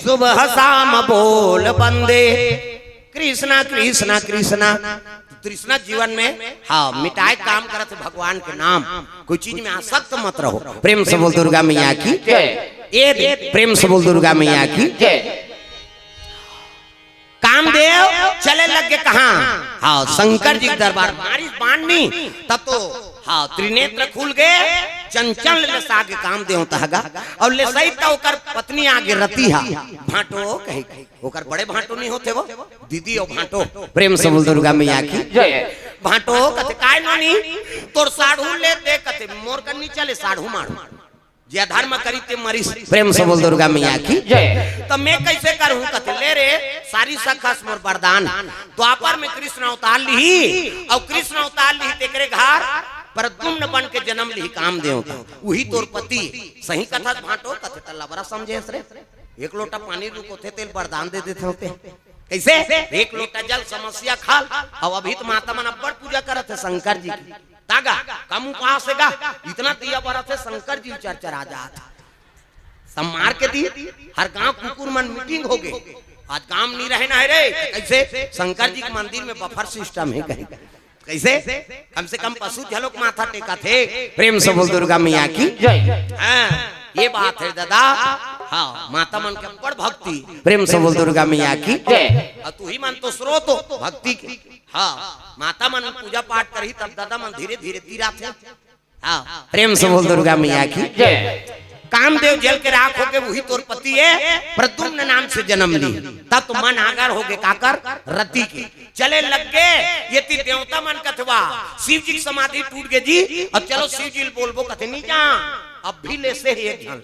सुबह शाम बोल बंदे कृष्णा कृष्णा कृष्णा। कृष्णा जीवन में हाँ मिटाए काम करत भगवान के नाम। कोई चीज में आसक्त मत रहो। प्रेम से बोल दुर्गा मैया की जय। प्रेम से बोल दुर्गा मैया की जय। कामदेव चले लग गए कहाँ? हाँ शंकर जी दरबार मारी बांधनी तब तो हाँ त्रिनेत्र खुल गए। चंचल ले सागे कामदेव तहगा और ले सही तो ओकर पत्नी आगे रती हा भाटो कहे ओकर बड़े भाटो नहीं होते वो दीदी और भाटो। प्रेम से बोल दुर्गा मैया की जय। भाटो कते काय नोनी तोर साढ़ू ले दे कते मोर कन्नी चले साढ़ू मारू जे धर्म करी ते मरी। प्रेम से बोल दुर्गा मैया की जय। तो मैं कैसे करूं कते ले रे सारी सखस मोर वरदान। द्वापर में कृष्ण अवतार ली और कृष्ण अवतार ली तेरे घर पर तुम न बन के जन्म ली कामदेव वही तोर पति। सही कथा भाटो कथे तल्ला बड़ा समझे रे। एक लोटा पानी रुको थे तेल वरदान दे देते होते कैसे? एक लोटा जल समस्या खाल और अभी तो माता मन बड़ पूजा करत है शंकर जी की तागा कम कहां से गा इतना दिया बड़ा थे शंकर जी चरचरा जात सब मार के दी। हर गांव कुकुर मन मीटिंग हो गए आज काम नहीं रहे ना है रे। कैसे? शंकर जी के मंदिर में बफर सिस्टम है कहीं कैसे? कम से कम पशु झलोक माथा टेका थे। प्रेम से बोल दुर्गा मैया की जय। हाँ ये बात है दादा। हाँ माता मन के बड़ भक्ति। प्रेम से बोल दुर्गा मैया की जय। और तू ही मन तो स्रोत हो भक्ति की। हाँ माता मन पूजा पाठ करी तब दादा मन धीरे धीरे तीरा थे। हाँ प्रेम से बोल दुर्गा मैया की जय। कामदेव जल के राख होके वही तोर पति है प्रद्युम्न नाम से जन्म ली। तब तो मन आगर हो गए काकर रति के चले लग गए। ये ती देवता मन कथवा शिव जी की समाधि टूट गई जी। अब चलो शिव जी बोलबो कथे नहीं जा अब भी ले से एक झल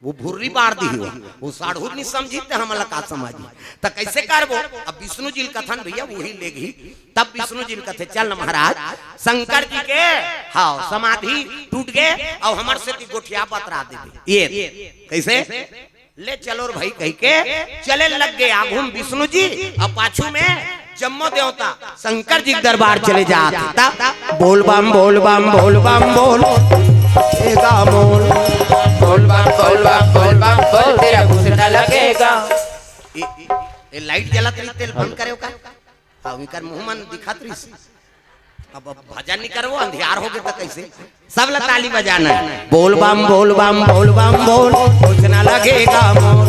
वो भुर्री बार दी हो वो साढ़ू नहीं समझी ते हमला का समझी त कैसे करबो? अब विष्णु जी कथन भैया वही ले गई। तब विष्णु जी कथे चल महाराज शंकर जी के हाँ समाधि टूट गए और हमर से गोठिया बतरा दे। ये कैसे ले चलो भाई कह के चले लग गए। आगुम विष्णु जी और पाछू में जम्मो देवता शंकर जी के दरबार चले जाता। बोल बम बोल बम बोल बम बोल मोल बोल बम बोल बम बोल बम बोल तेरा कुछ न लगेगा। ये लाइट जलत रही तेल बंद करे का अब इनकर मुंह मन दिखत रही। अब भजन नहीं करो अंधियार हो गए तो कैसे? सब ला ताली बजाना है। बोल बम बोल बम बोल बम बोल कुछ न लगेगा मोल।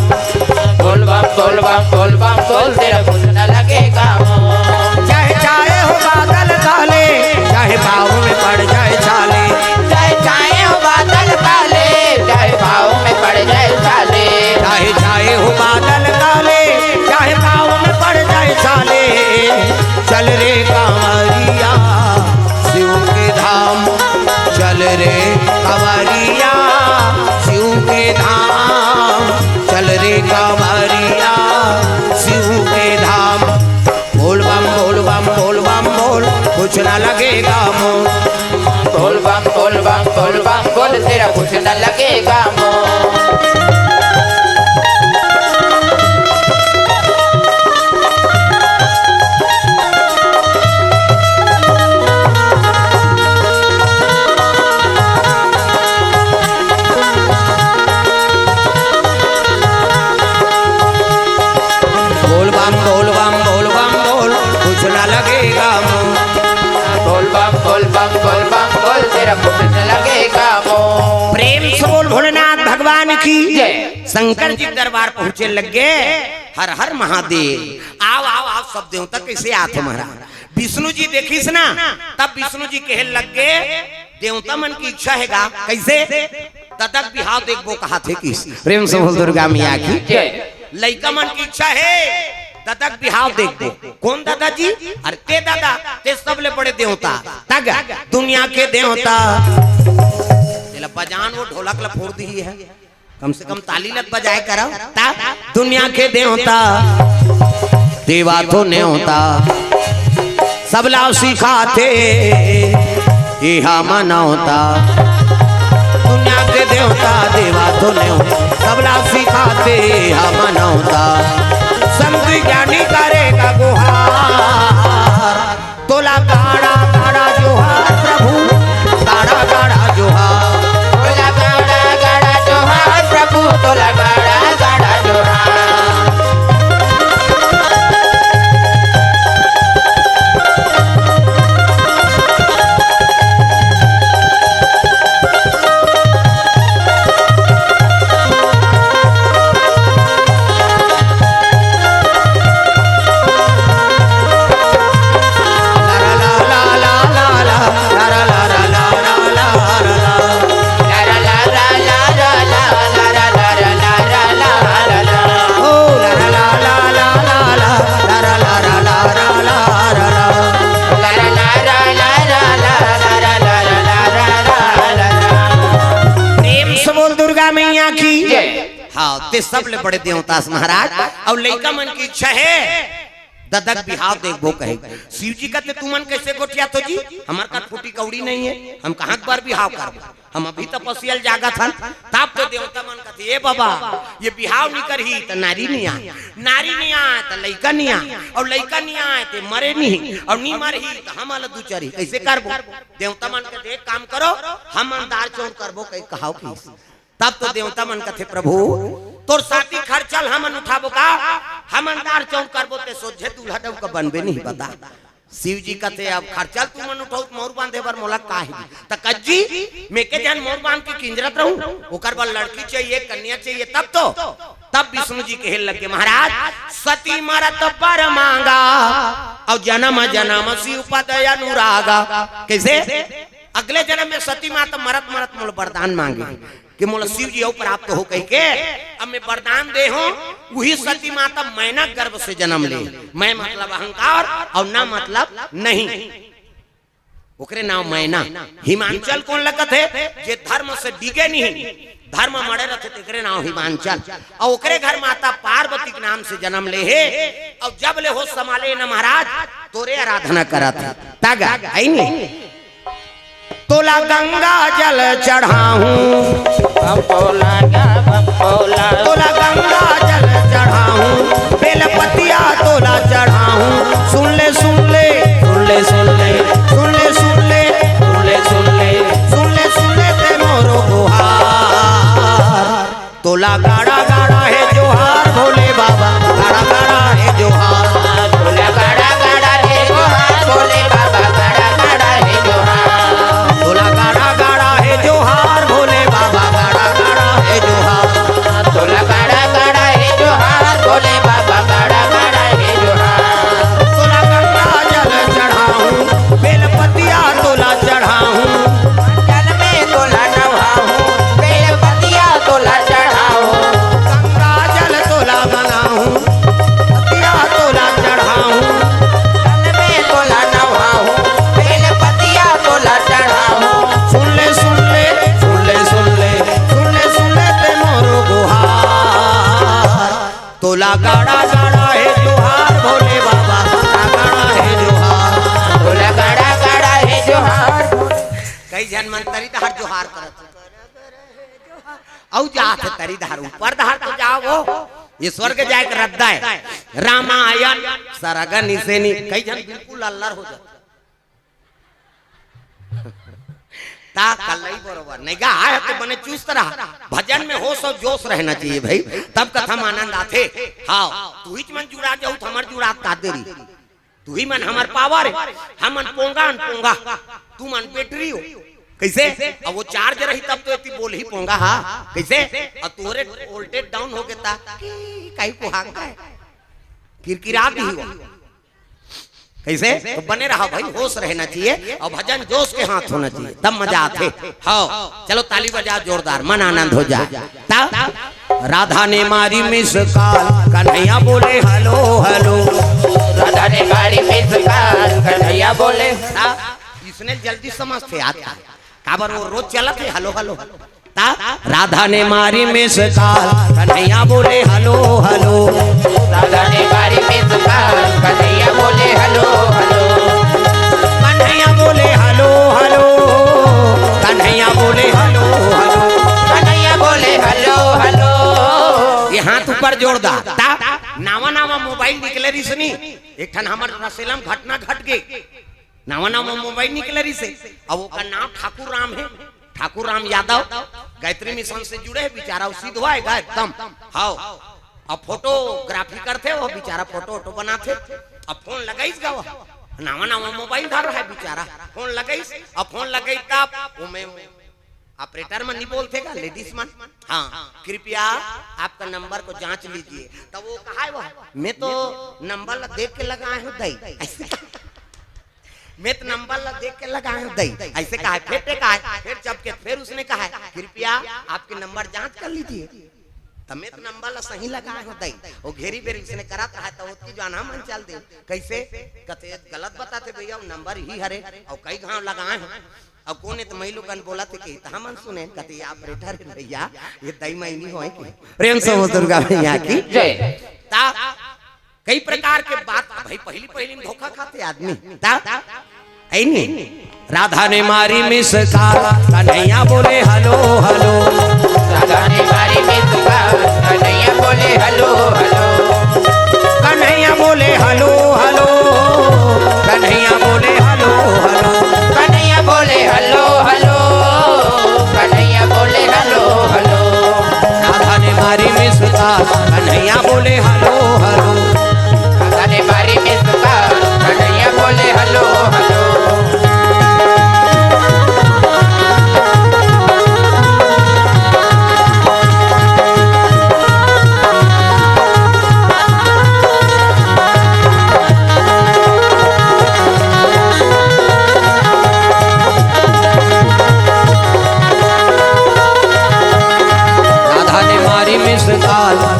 बोल बम बोल बम बोल बम बोल तेरा कुछ न लगेगा मोल। चाहे चाहे हो बादल काले चाहे भाव में पड़ जाए छाले। चाहे चाहे हो बादल काले चाहे भाव में पड़ जाए छाले। चाहे चाहे हो बादल काले चाहे भाव में पड़ जाए छाले। चल रे कांवरिया शिव के धाम चल रे कांवरिया शिव के धाम चल रे कांवरिया शिव के धाम। बोल बम बोल बम बोल बम बोल कुछ न लगेगा मोल। बोल बम बोल बम बोल बम बोल तेरा कुछ न लगेगा मोल। बोल बम बोल बम बोल बम बोल कुछ न लगेगा मोल। बोल बम बोल बम बोल बम बोल तेरा कुछ न लगेगा मोल। प्रेम से बोल भोलेनाथ भगवान की जय। शंकर जी दरबार पहुंचे लगे। हर हर महादेव आओ आओ आओ सब देवता कैसे आते महाराज। विष्णु जी देखिस ना तब विष्णु जी कहे लग गए देवता मन की इच्छा हैगा कैसे? तदक बिहाव देखबो कहा थे किस। प्रेम से बोल दुर्गा मैया की जय। लइका मन की इच्छा है तदक बिहाव देख दे। कौन दादाजी? अरे ते दादा ते सबले बड़े देवता तग दुनिया के देवता। बजान वो ढोलक ला फोड़ दी है कम से कम ताली लत बजाए करो ता दुनिया के देवता देवा तो ने होता सब लाओ सिखाते यहा मना होता। दुनिया के देवता देवा तो ने होता सब लाओ सिखाते यहा मना होता। संत ज्ञानी करेगा गुहार तोला गाड़ा गाड़ा जोहार प्रभु गाड़ा गाड़ा जोहार। तोला गाड़ा गाड़ा जोहार प्रभु तोला गाड़ा गाड़ा जोहार। ते सब ले बड़े देवता महाराज। और लड़का मन की इच्छा है ददक बिहाव देखबो कहे। शिव जी कहते तू मन कैसे गोटिया तो जी हमार का फूटी कौड़ी नहीं है, हम कहाँ बार बिहाव करबो, हम अभी तपस्या जागा था। तब तो देवता मन कहते ए बाबा ये बिहाव नहीं करही तो नारी नहीं आए, नारी नहीं आए तो लड़का नहीं आए, और लड़का नहीं आए तो मरे नहीं, और नहीं मरही तो हम अलग दूचरी कैसे करबो। देवता मन कहते एक काम करो हम अंधार चौक करबो कहीं कहाओ की। तब तो देवता मन कहते प्रभु तोर साथी खर्चल हमन उठाबो का, हम अंधार चौक करबो ते सोझे दूल्हा डब का बनबे नहीं बता। शिव जी कहते अब खर्चल तू मन उठाऊ मोर बांधे बर मोला काहे त कज्जी मैं के जान मोर बांध के किंजरत रहूं, ओकर बर लड़की चाहिए कन्या चाहिए। तब विष्णु जी कहे लगे महाराज सती मरत पर मांगा और जन्म जन्म शिव पद अनुरागा। कैसे अगले जन्म में सती माता मरत मरत मोल वरदान मांगे कि मोला शिव जी प्राप्त हो कह के अब मैं वरदान दे हूं वही सती माता मैना गर्भ से जन्म ले। मैं मतलब अहंकार और ना मतलब नहीं, ओकरे नाम मैना। हिमांचल कौन लगत है जे धर्म से डिगे नहीं, धर्म मरे रहते तेरे नाम हिमांचल। और ओकरे घर माता पार्वती के नाम से जन्म ले है। और जब ले हो संभाले न महाराज तोरे आराधना करत तागा आई नहीं। तोला गंगा जल चढ़ाऊं बपोला तोला गंगा जल चढ़ाऊं, बेलपतिया तोला चढ़ाऊं। सुन ले सुन ले सुन ले सुन ले सुन ले सुन ले सुन ले सुन ले सुन ले सुन ले ते मोरो गुहार। तोला गाड़ा गाड़ा है जोहार भोले बाबा, गाड़ा गाड़ा है जोहार। तोला गाड़ा गाड़ा है जोहार भोले बाबा, गाड़ा गाड़ा है जोहार। तोला गाड़ा गाड़ा है जोहार भोले बाबा, गाड़ा गाड़ा है जोहार। तोला गाड़ा गाड़ा है जोहार भोले बाबा, गाड़ा गाड़ा है जोहार। तोला गंगा जल चढ़ाऊं, बेलपतिया तोला चढ़ाऊं। जल में तोला नहाऊं, बेलपतिया तोला चढ़ाऊं। गंगा जल तोला बनाऊं, पतिया तोला चढ़ाऊं। जल में तोला नहाऊं, बेलपतिया तोला चढ़ाऊं। सुन ले सुन ले सुन ले सुन ले सुन ले सुन ले ते मोरो गुहार। तोला गाड़ा गाड़ा है जोहार भोले बाबा, गाड़ा गाड़ा है जोहार। तोला गाड़ा गाड़ा है जोहार। कई जन मन तरी धार जोहार करत औ जात तरी धार ऊपर धार तो जाओ वो ये स्वर्ग जाए के रद्दा है। रामायण सरगनी से नी कई जन बिल्कुल अल्लर हो जाते ता कल्लई बरोबर नहीं गा आए तो बने चुस्त रहा। भजन में होश और जोश रहना चाहिए भाई, तब कथा में आनंद आते। हाँ तू ही मन जुड़ा जाऊ तो हमार जुड़ा का देरी, तू ही मन हमार पावर है, हम मन पोंगा पोंगा तू मन बैटरी हो। कैसे अब वो चार्ज रही तब तो इतनी बोल ही पोंगा। हाँ कैसे अब तोरे वोल्टेज डाउन हो गया कहीं को हांगा है किरकिरा भी हुआ। कैसे तो बने रहा भाई, होश रहना चाहिए और भजन जोश के हाथ होना चाहिए तब मजा आते। हाँ चलो ताली बजा जोरदार, मन आनंद हो जाए। तब राधा ने मारी मिस काल, कन्हैया बोले हेलो हेलो। राधा ने मारी मिस काल, कन्हैया बोले। इसने जल्दी समझते आता काबर वो रोज चला थे हेलो हेलो। राधा ने मारी मिस काल, कन्हैया बोले हेलो हेलो। राधा ने मारी मिस काल, कन्हैया बोले हेलो हेलो। कन्हैया बोले हेलो हेलो, कन्हैया बोले हेलो हेलो, कन्हैया बोले हेलो हेलो। ये हाथ ऊपर जोरदार। नावा नावा मोबाइल निकले रही सुनी एक ठन हमार रसेलम घटना घट गई। नावा नावा मोबाइल निकले रही से अब वो का नाम ठाकुर राम है, ठाकुर राम यादव गायत्री मिशन से जुड़े है बेचारा, सिद्ध हुआ है एकदम। हाँ अब फोटोग्राफी करते वो बेचारा, फोटो वोटो बनाते। अब फोन लगाई गा नावा नावा मोबाइल धर रहा है बेचारा, फोन लगाई। अब फोन लगाई तब वो मैं ऑपरेटर में नहीं बोलते का लेडीज मन, हाँ कृपया आपका नंबर को जांच लीजिए। तब वो कहा है वो मैं तो नंबर देख के लगाए हूँ दई, मैं तो नंबर देख के लगाए हूँ दई ऐसे कहा। फिर कहा फिर जब के फिर उसने कहा कृपया आपके नंबर जांच कर लीजिए। तब मैं तो नंबर सही लगाए हूँ दई वो घेरी बेरी उसने करा था तो उसकी जाना मन चल दे। कैसे कहते गलत बताते भैया नंबर ही हरे और कई घाव लगाए हैं। अब कोने तो महिलो कन बोला थे कि हमन सुने कहते ऑपरेटर भैया ये दई मई नहीं होए कि प्रेम से वो दुर्गा मैया की जय। ता कई प्रकार के बात भाई पहली पहली में धोखा खाते आदमी ता ऐ नहीं राधा ने मारी मिस काला कन्हैया बोले हेलो हेलो राधा ने मारी मिस काला कन्हैया बोले हेलो हेलो कन्हैया बोले हेलो हेलो कन्हैया बोले हेलो हेलो कन्हैया बोले हेलो हेलो कन्हैया बोले हेलो हेलो राधा ने मारी मिस काला कन्हैया बोले हेलो हेलो राधा ने मारी मिस काला कन्हैया बोले हेलो हेलो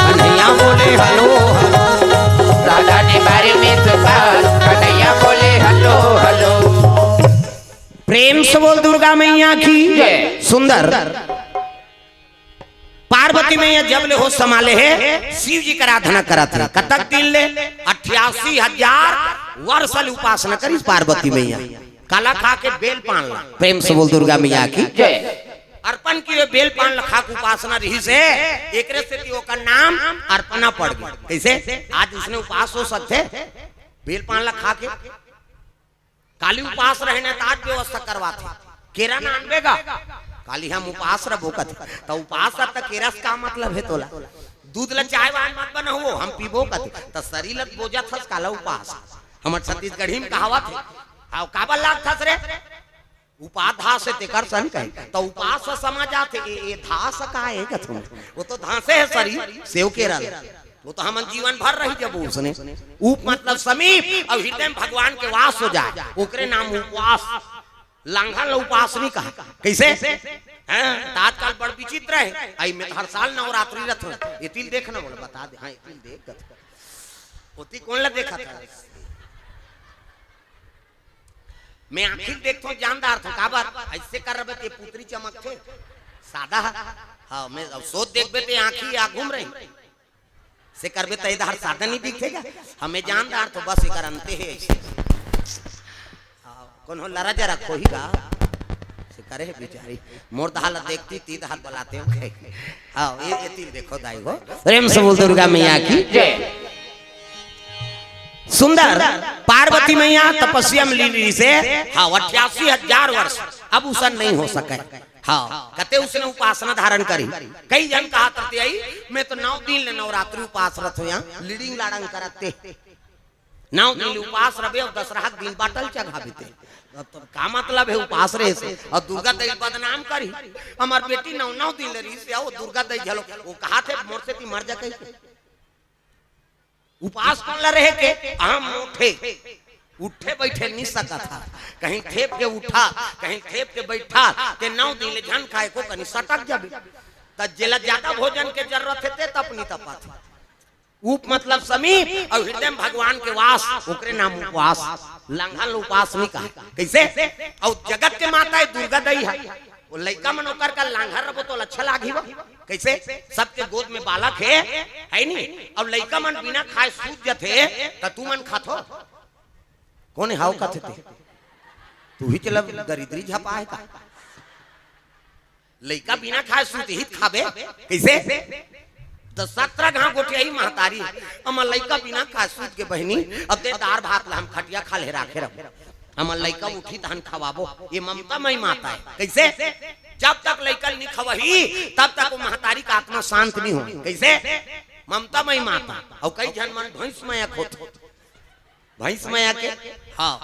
कन्हैया बोले हेलो राधा ने मारी मिस काला कन्हैया बोले हेलो हेलो प्रेम से बोल दुर्गा मैया की सुंदर पार्वती मैया जब ले हो संभाले है शिव जी का आराधना करत है कतक दिन ले 88,000 वर्ष ले उपासना करी पार्वती मैया काला खा के बेल पान ला प्रेम से बोल दुर्गा मैया की अर्पण की बेल पान लखा के उपासना रही से एकरे से ओकर नाम अर्पणा पड़ गई कैसे आज उसने उपास हो सकते बेल पान लखा के काली उपास रहने तो आज व्यवस्था करवाते केरा ना अनबेगा काली हम उपास रहो तो उपास तक केरा का मतलब है तोला दूध ला चाय वान मत बना हो हम पीबो कते तो शरीर लत बोझा थस काला उपास हमर छत्तीसगढ़ी में कहावत है आओ काबल लाग थस रे उपाधा से तेकर सन कहे तो उपास समाजात ये धास का है कथुन वो तो धासे है शरीर सेव केरा वो तो हम जीवन भर रही जब उसने उप मतलब समीप और हृदय में भगवान के वास हो जाए ओकरे नाम उपवास लांघन उपास नहीं कहा कैसे आजकल बड़ विचित्र है आई में हर साल नवरात्रि रथ ये तिल देखना बोला बता दे हाँ तिल देख ओती कौन ला देखा था मैं आखिर देखता हूँ जानदार था काबर ऐसे कर रहे थे पुत्री चमक थे सादा हाँ मैं सोच देख बेटे आँखी आ घूम रही से करबे तो इधर सादा नहीं दिखेगा हमें जानदार तो बस इधर अंते है कौन हो लड़ा जरा कोई का से करे है बेचारी मोर दहाल देखती ती दहाल बुलाते हो हाँ ये तीन देखो दाई हो प्रेम से बोल दुर्गा मैया की सुंदर पार्वती मैया तपस्या में लीली से हाँ 88,000 वर्ष अब उसन नहीं हो सके हाँ कहते उसने उपासना धारण करी कई जन कहा करते आई मैं तो 9 दिन ले नवरात्रि उपास रथ हो यहाँ लीडिंग लाड़ंग करते 9 दिन उपास रहे और 10 दिन बाटल चढ़ाते तो का मतलब है उपास रहे से और दुर्गा देवी बदनाम करी हमार बेटी 9 दिन ले रही से दुर्गा देवी झलो वो कहा थे मोर से ती मर जा कहीं उपास कौन ला रहे के हम उठे उठे बैठे नहीं सका था कहीं ठेप के उठा कहीं ठेप के बैठा के 9 दिन ले झन खाए को कहीं सटक जाबे त जेला ज्यादा भोजन के जरूरत है तपनी तपा था उप मतलब समीप और हृदय में भगवान के वास ओकरे नाम उपवास लांघन उपास नहीं कहा कैसे और जगत के माता है दुर्गा दई है वो लड़का मन ओकर का लांघर रबो तो अच्छा लागी वो कैसे सबके गोद में बालक है नहीं अब लड़का मन बिना खाए सूत जथे त तू मन खाथो कौन है हाउ खाते तू ही चला दरिद्री झपा है का लड़का बिना खाए सूत ही खाबे कैसे तो 17 घाव गोटियाई महतारी हमर लड़का बिना खाए सूत के बहनी अब दे दार भात ला हम खटिया खा ले राखे रहो हमर लड़का उठी तहन खवाबो ये ममता मई माता है कैसे जब तक लड़का नहीं खवही तब तक वो महतारी का आत्मा शांत नहीं हो कैसे ममता मई माता और कई जन मन भैंस माया खोते भैंस माया के हाँ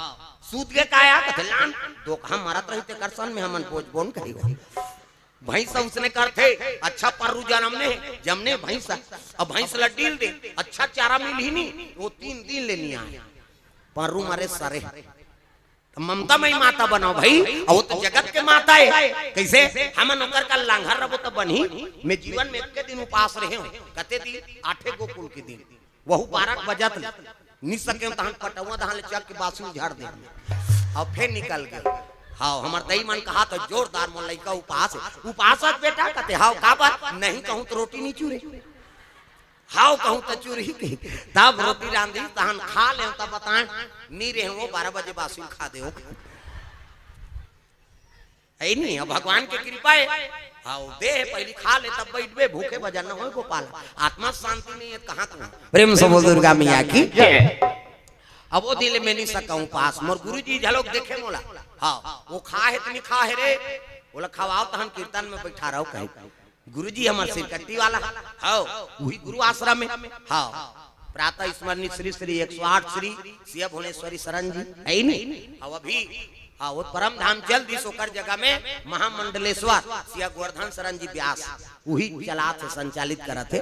सूत के काया कथलान दो हम मरत रहते करसन में हमन बोझ बोन करी भैंस उसने करते अच्छा पर्रू जमने भैंस अब भैंस लड्डील दे अच्छा चारा मिल ही नहीं वो 3 दिन लेनी आए पर्रू मारे सारे तो ममता मई माता बनाओ भाई और वो तो जगत के माता है कैसे हम नौकर का लांघर रहो तो बनी मैं जीवन में एक दिन उपास रहे हूँ कहते दिन 8 गोकुल के दिन वह 12 बजत नहीं सके तहन पटवा दहान चक के बासु झाड़ दे और फिर निकल गए हाउ हमर दई मन कहा तो जोरदार मोर लइका उपास उपासक बेटा कहते हाउ का बात नहीं कहूं तो रोटी नहीं चूरे हाउ कहूं तो चूरी की तब रोटी रांधी तहन खा ले तब बताएं नी रे वो 12 बजे बासी खा दे है नहीं अब भगवान की कृपा है हाउ दे पहली खा ले तब बैठबे भूखे बजा न होए गोपाल आत्मा शांति नहीं है कहां कहां प्रेम से बोल दुर्गा मैया की अब वो दिल में नहीं सकूं पास मोर गुरुजी झलक देखे मोला हां वो खा है इतनी खा है रे बोला खवाओ तो हम कीर्तन में बैठा रहो कहीं गुरुजी हमार सिरकट्टी वाला हां वही गुरु आश्रम में हां प्रातः स्मरणीय श्री श्री 108 श्री सिया भुवनेश्वरी शरण जी है नहीं अब अभी हाँ वो परम धाम चल दी सोकर जगह में महामंडलेश्वर सिया गोवर्धन शरण जी व्यास वही चला थे संचालित करा थे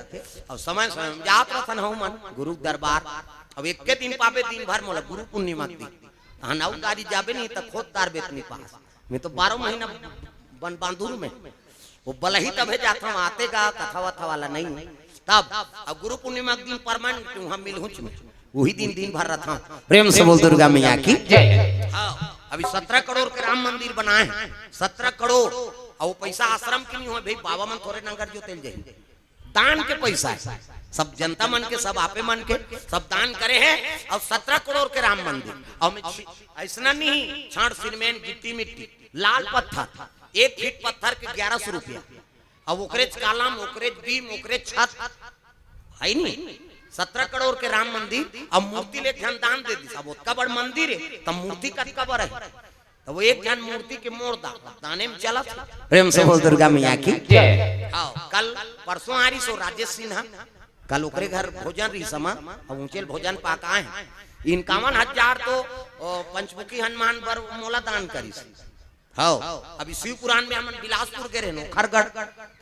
और समय समय जात रथन हो मन गुरु दरबार अब एक के दिन पावे दिन भर मोला गुरु पूर्णिमा दी हनाऊ गाड़ी जाबे नहीं तो खोद तार बेतनी पास मैं तो 12 महीना बन बांधुर में वो बलही तबे जाता हूँ आते का कथा वथा वाला नहीं तब अब गुरु पूर्णिमा के दिन परमानेंट वहां मिलूं वही दिन भर रहा था प्रेम से बोल दुर्गा मैया की जय। अभी 17 करोड़ के राम मंदिर बनाए हैं 17 करोड़ और वो पैसा आश्रम के नहीं हो भाई बाबा मन थोड़े नगर जो तेल जाए दान के पैसा है सब जनता मन के सब आपे मन के सब दान करे हैं और 17 करोड़ के राम मंदिर और ऐसा नहीं छाड़ सीमेंट गिट्टी मिट्टी लाल पत्थर 1 फीट पत्थर के 1100 रुपया और ओकरेज कालम ओकरेज बीम ओकरेज छत है नहीं 17 करोड़ के राम मंदिर अब मूर्ति ले जन दान दे दी सब उतना बड़ मंदिर है तब मूर्ति का कबर है तो वो एक जन मूर्ति के मोड़ दाने में चला प्रेम से बोल दुर्गा मैया की कल परसों आ रही सो राजेश सिन्हा कल ओकरे घर भोजन रही समा और ऊंचे भोजन पाका है 51,000 तो पंचमुखी हनुमान पर मोला दान करी हाँ अभी शिव पुराण में हम बिलासपुर के रहे खरगढ़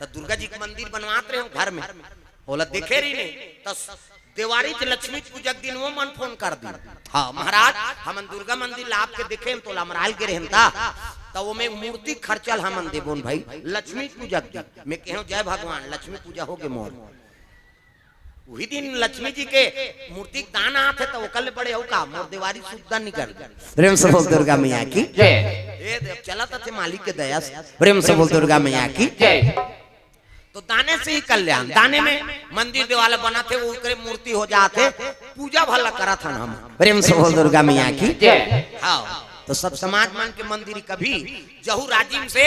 तो दुर्गा जी के मंदिर बनवाते रहे घर में बोला देखे रही नहीं तो देवारी लक्ष्मी पूजक दिन वो मन फोन कर दी हाँ महाराज हम दुर्गा मंदिर लाभ के देखे तो लमराल के रहता तो वो में मूर्ति खर्चल हम दे बोन भाई लक्ष्मी पूजक दिन मैं कहूँ जय भगवान लक्ष्मी पूजा हो गए मोर वही दिन लक्ष्मी जी के मूर्ति दान आते तो वो कल बड़े हो का मोर देवारी शुद्ध नहीं कर प्रेम से बोल दुर्गा मैया की जय चला थे मालिक के दया से प्रेम से बोल दुर्गा मैया की जय तो दाने से ही कल्याण दाने में मंदिर देवाला बना थे वो मूर्ति हो जाते पूजा भला करा था हम प्रेम से बोल दुर्गा मैया की हाँ तो सब समाज मन के मंदिर कभी जहू राजीव से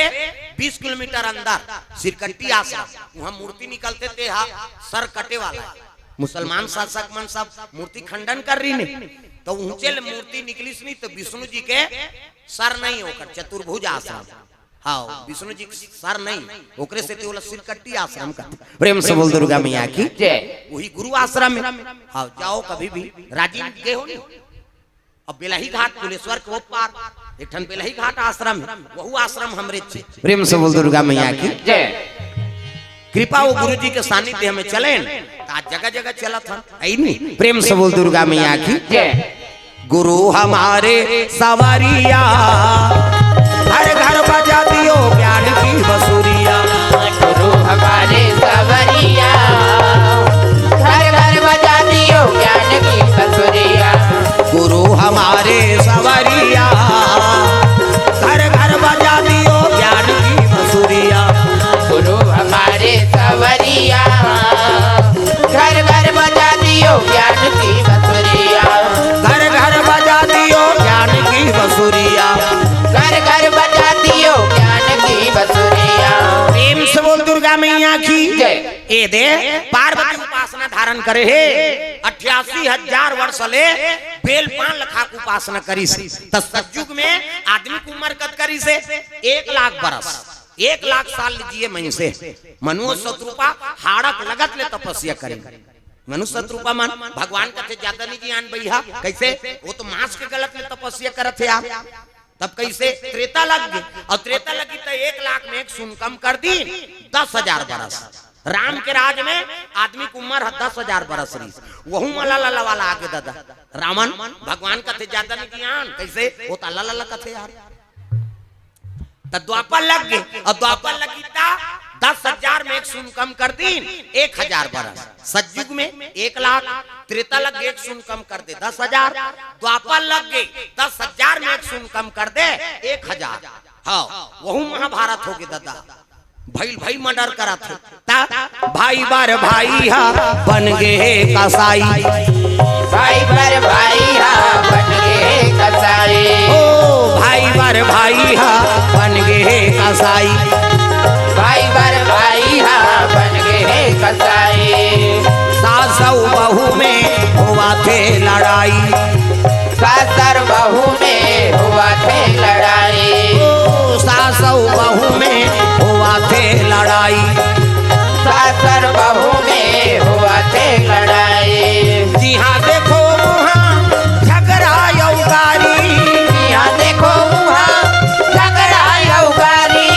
20 किलोमीटर अंदर सिरकट्टी आश्रम वहाँ मूर्ति निकलते थे हाँ सर कटे वाला मुसलमान शासक मन सब मूर्ति खंडन कर रही नहीं तो ऊंचे मूर्ति निकली नहीं तो विष्णु जी के सर नहीं होकर चतुर्भुज आश्रम हाँ विष्णु जी सर नहीं ओकरे से तो सिरकट्टी आश्रम का प्रेम से बोल दुर्गा मैया की वही गुरु आश्रम में हाँ जाओ कभी भी राजीव गए हो नहीं अब बेलही घाट कुलेश्वर के पार एक बेलही घाट आश्रम है वही आश्रम हमरे प्रेम से बोल दुर्गा मैया की जय कृपा वो गुरु जी के सानिध्य में चले आज जगह जगह चला था नहीं प्रेम से बोल दुर्गा मैया की जय गुरु हमारे सवारिया हर घर बजा दियो ज्ञान की बसुरिया गुरु हमारे सवरिया हर घर बजा दियो ज्ञान की बसुरिया गुरु हमारे सवरिया हर घर बजा दियो ज्ञान की बसुरिया गुरु हमारे सवरिया घर घर बजा दियो ज्ञान की बसुरिया घर घर बजा दियो ज्ञान की बसुरिया घर घर बजा दियो ज्ञान की बसुरिया प्रेम से बोल दुर्गा मैया की जय ए दे पार्वती उपासना धारण करे हे 88,000 वर्ष ले बेल पान लखा की उपासना करी से तो सतयुग में आदमी की उम्र कत करी से 1 लाख बरस 1 लाख साल लीजिए मनु से मनु शत्रुपा हाड़क लगत ले तपस्या करे मनु शत्रुपा मन भगवान कथे ज्यादा नहीं ज्ञान भैया कैसे वो तो मांस के गलत ले तपस्या करत है आप तब कैसे त्रेता लग गई और त्रेता लगी तो 1 लाख में एक सुन कम कर दी 10,000 बरस राम के राज में आदमी की उम्र है 10,000 बरस रही वहू मला लला वाला आगे दादा रामन भगवान कथे ज्यादा नहीं ज्ञान कैसे वो तो लला लला कथे यार तो द्वापर लग गए और द्वापर लगी था 10,000 में एक सुन कम कर दी 1,000 बरस सतयुग में 1 लाख त्रेता लग गए 1 शून्य कम कर दे 10,000, द्वापर लग गए 10,000 में 1 शून्य कम कर दे 1,000। हाँ वही महाभारत हो गए दादा। भाई मर्डर करा थे ता भाई बार भाई हा बन गए कसाई, भाई बार भाई हा बन गए कसाई, ओ भाई बार भाई हा बन गए कसाई, भाई बार भाई हा बन गए कसाई। सासौ बहू में हुआ थे लड़ाई, सासर बहू में हुआ थे लड़ाई, सासौ बहू में हुआ थे लड़ाई, सासर बहू में हुआ थे लड़ाई। जी हाँ देखो वहाँ झगड़ा यौगारी, यहाँ देखो वहाँ झगड़ा यौगारी,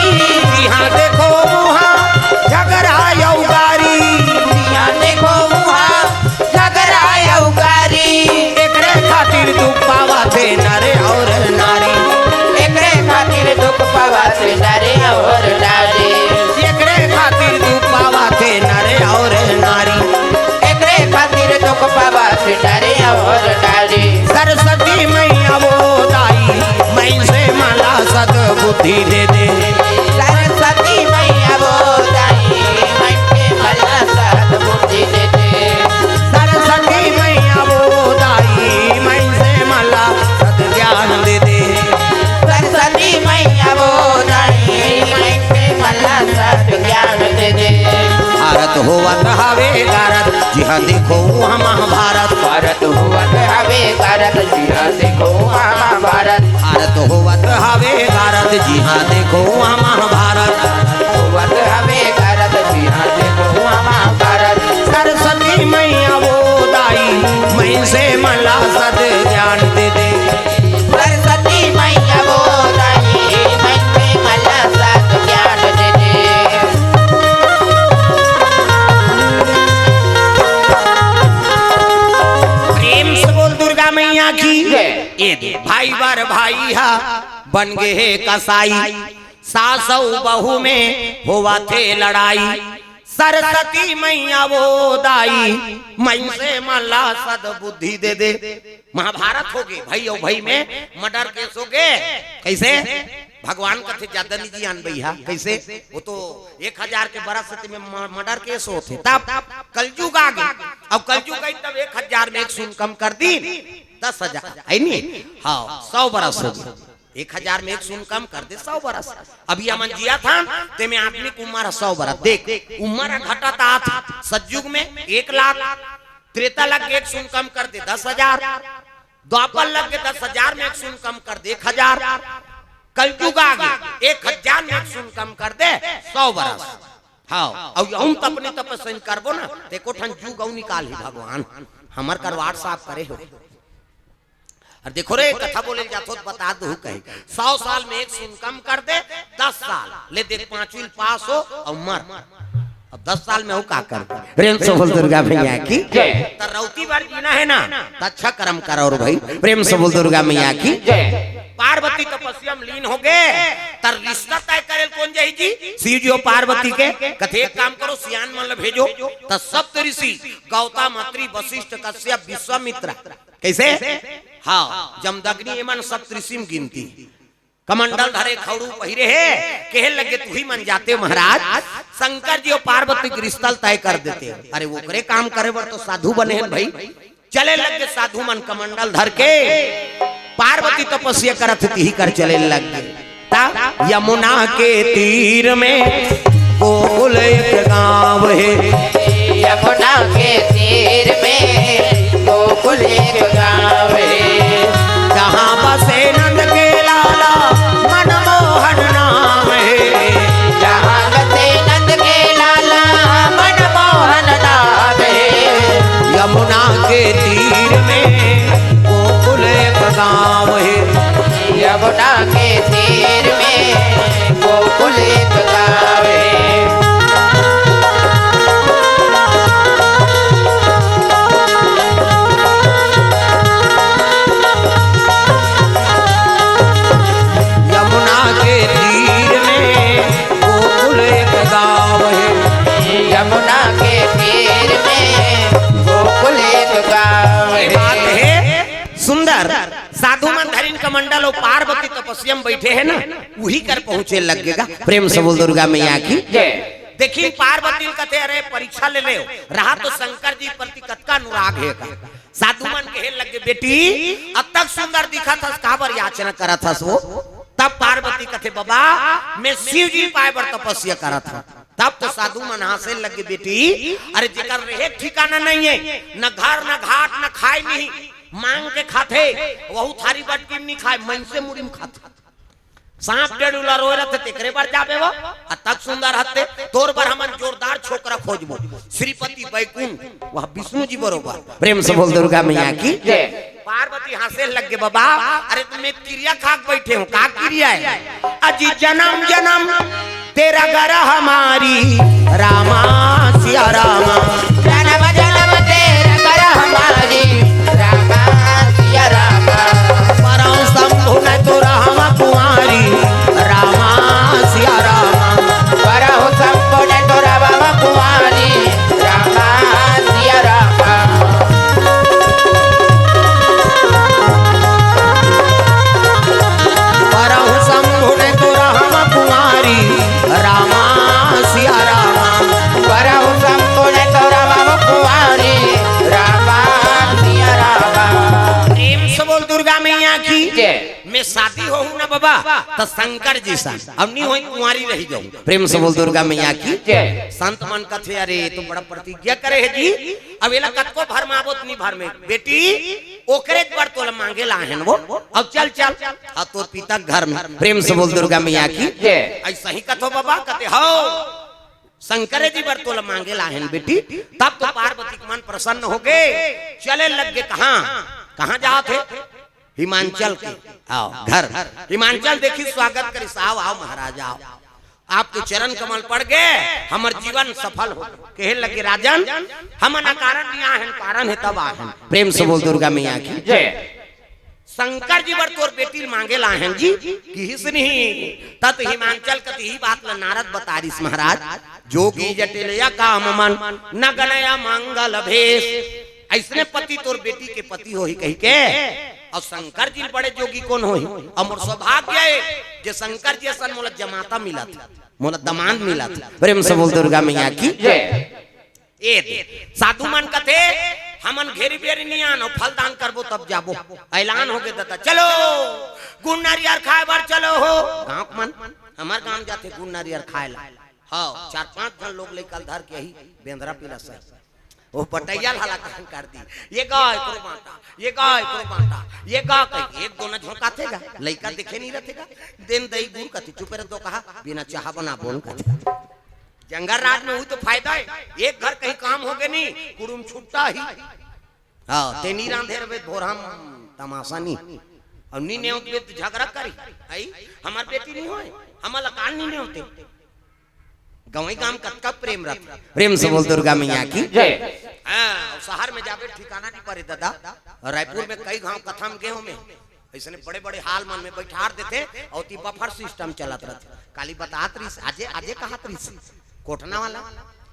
जी हाँ देखो वहाँ झगड़ा यौगारी, यहाँ देखो वहाँ झगड़ा यौगारी। एकरे खातिर दुख पावा थे नरे और नारी, एकरे खातिर दुख पावा थे नरे और नारी, एकरे खातिर दुख पावा थे नरे और नारी, एकरे खातिर दुख पावा थे नरे और नारी। सरस्वती मैया वो दाई मैं से माला सद बुद्धि दे दे, सरस्वती मैया वो दाई मैं के मला सद बुद्धि दे दे, सरस्वती मैया वो दाई मैं से माला सद ज्ञान दे दे, सरस्वती मैया वो दाई मैं के मला सद ज्ञान दे दे। भारत होवत हवे गारत जी हाँ देखो वहाँ महाभारत, भारत हुआ हवे भारत जिया देखो महाभारत, भारत होवत हवे गारत जी हाँ देखो वहाँ महाभारत, हुआ हवे भारत जिया देखो महाभारत। सरस्वती मैया वो दाई मैं से मला सद ज्ञान दे दे, सरस्वती मैया वो दाई मैं के मला सद ज्ञान दे दे। प्रेम से बोल दुर्गा मैया की जय। ये भाई बार भाई हा बन गए कसाई, सासौ बहू में हुआ थे लड़ाई, सरस्वती मैया वो दाई मैं से मला सद बुद्धि दे दे। महाभारत हो गए भाई और भाई में मर्डर केस हो गए। कैसे भगवान कथे ज्यादा निजी आन भैया कैसे वो तो 1000 के बरस में मर्डर केस होते तब कलयुग आ गए। अब कलयुग आई तब 1000 में 1 शून्य कम कर दी 10,000 है नहीं। हाँ 100 बरस हो गए 1000 में 1 शून्य कम कर दे 100 बरस। अभी अमन जिया था ते में आदमी की उम्र 100 बरस देख उम्र घटा था सतयुग में 1 लाख, त्रेता लग 1 शून्य कम कर दे 10,000, द्वापर लग के 10,000 में 1 शून्य कम कर दे 1,000, कलयुग आ गए 1000 में 1 शून्य कम कर दे 100 बरस। हाँ अब हम तपने तपस्या करबो ना देखो ठन जुग औ निकाल ही भगवान हमर करवाट साफ करे हो। और देखो रे कथा बोले जातो बता दो कहे 100 साल में 1 शून्य कम कर दे 10 साल ले देख 5वीं पास हो और मर। अब 10 साल में हो का कर प्रेम से बोल दुर्गा मैया की तरौती बार जीना है ना तो अच्छा कर्म करो और भाई प्रेम से बोल दुर्गा मैया की। पार्वती तपस्या में लीन हो गए तर रिश्ता तय करे कौन जाई जी शिव जी पार्वती के कथे एक काम करो सियान मन भेजो तो सप्त ऋषि गौतम अत्रि वशिष्ठ कश्यप विश्वामित्र कैसे हाँ जमदग्नि एमन सप्त ऋषि में गिनती कमंडल धरे खौड़ू पहिरे है कहे लगे तू ही मन जाते महाराज शंकर जी और पार्वती के रिश्ता तय कर देते। अरे वो करे काम करे बर तो साधु बने हैं भाई चले लगे साधु मन कमंडल धर के पार्वती तपस्या करत थी कर चले लगे। यमुना के तीर में गोकुल एक गांव है, यमुना के तीर में गोकुल एक गांव है, जहाँ बसे नंद के लाला मनमोहन नाम है, जहाँ बसे नंद के लाला मनमोहन नाम है, यमुना के तीर में गोकुल एक गांव है, यमुना के तीर में गोकुल एक गांव है। यमुना के तीर में गोकुल एक गांव कमंडल और पार्वती तपस्या में बैठे हैं ना, वही कर पहुंचे लगेगा। प्रेम से बोल दुर्गा मैया की। देखिए पार्वती कहते अरे परीक्षा ले ले रहा तो शंकर जी प्रति कतका अनुराग है का। साधु मन कहे लगे बेटी अब तक सुंदर दिखा था काबर याचना करा था वो। तब पार्वती कहते बाबा मैं शिव जी पाए पर तपस्या करा था। तब तो साधु मन हंसे लगे बेटी अरे जिकर रहे ठिकाना नहीं है, न घर न घाट न खाए नहीं, मांग के खाते वहु थारी बटकी नहीं खाए, मन से मुड़ी में खाते। सांप डेढ़ रोए रहते तेकरे बार जाबे वो तक सुंदर हते तोर बार हमन जोरदार छोकरा खोजबो श्रीपति बैकुंठ वह विष्णु जी बरोबर। प्रेम से बोल दुर्गा मैया की। पार्वती हंसे लग गए बाबा अरे तुम्हें क्रिया खाक बैठे हो, का क्रिया है? अजी जन्म जन्म तेरा घर हमारी रामा सिया रामा, जन्म जन्म तेरा घर हमारी रामा सिया रामा, परम शंभु न तो रामा कुमारी रामा सिया रामा, परहु संपूर्ण तो रामा कुमारी रामा सिया रामा, परहु शंभु न तो रामा कुमारी रामा सिया रामा, परहु संपूर्ण तो रामा कुमारी रामा सिया रामा। प्रेम से बोल दुर्गा मैया की। मैं शादी हो ना बाबा तो शंकर जी सा अब नहीं हो कुंवारी रही जाऊं। प्रेम से बोल दुर्गा मैया की। संत मन कथे अरे तो बड़ा प्रतिज्ञा करे है जी अब एला कतको भर में आवत नहीं भर में बेटी ओकरे पर तोला मांगे लाहन वो अब चल चल अब तोर पिता घर में। प्रेम से बोल दुर्गा मैया की। ऐसा ही कथो बाबा कथे हो शंकर जी पर तोला मांगे लाहन बेटी। तब तो पार्वती के मन प्रसन्न हो गए, चले लग गए कहाँ कहाँ जाओ थे? हिमांचल के आओ घर हिमांचल देखी स्वागत करी साहब आओ महाराज आओ आपके चरण कमल पड़ गए हमार जीवन सफल हो। कहे लगे राजन हम न कारण नहीं आहन कारण है तब आहन। प्रेम से बोल दुर्गा मैया की। शंकर जी बर तोर बेटी मांगे लाहन जी किस नहीं तत हिमांचल कति ही बात ला नारद बतारिस महाराज जोगी जटिलया काम मन न गणया मंगल भेष। ऐसने पति तोर बेटी के पति हो ही कही के और शंकर जी बड़े जोगी कौन हो और सौभाग्य है जे शंकर जी सन मोला जमाता मिला था मोला दमाद मिला था। प्रेम से बोल दुर्गा मैया की। साधु मन कथे हमन घेरी बेरी नहीं आनो फलदान करबो तब जाबो ऐलान हो गए दादा चलो गुण नारियर खाए बार चलो हो गांव मन हमार गांव जाते गुण नारियर खाए ला। हाँ 4-5 जन लोग लेकर धर के ही बेंदरा पीला सर वो पटैया हला कर दी ये गाय को बांटा ये गाय को बांटा ये गाय कहीं एक दोनों झोंका थेगा लड़का दिखे नहीं रहेगा दिन दही गुड़ कथी चुपे रह तो कहा बिना चाह बना बोल कथी जंगल राज में हुई तो फायदा है एक घर कहीं काम हो गए नहीं कुरुम छुट्टा ही। हाँ तेनी रांधे रहे भोरम तमाशा नहीं और नी ने होते झगड़ा करी आई हमार बेटी नहीं होए हमार लकान नहीं होते गवई काम कतका प्रेम रख। प्रेम से बोल दुर्गा मैया की। शहर में जाबे ठिकाना नहीं पड़े दादा रायपुर में कई गांव कथा में गेहूं में ऐसे बड़े बड़े हाल मन में बैठार देते और ती बफर सिस्टम चलत रहते काली बतात रही आजे आजे कहत रही कोठना वाला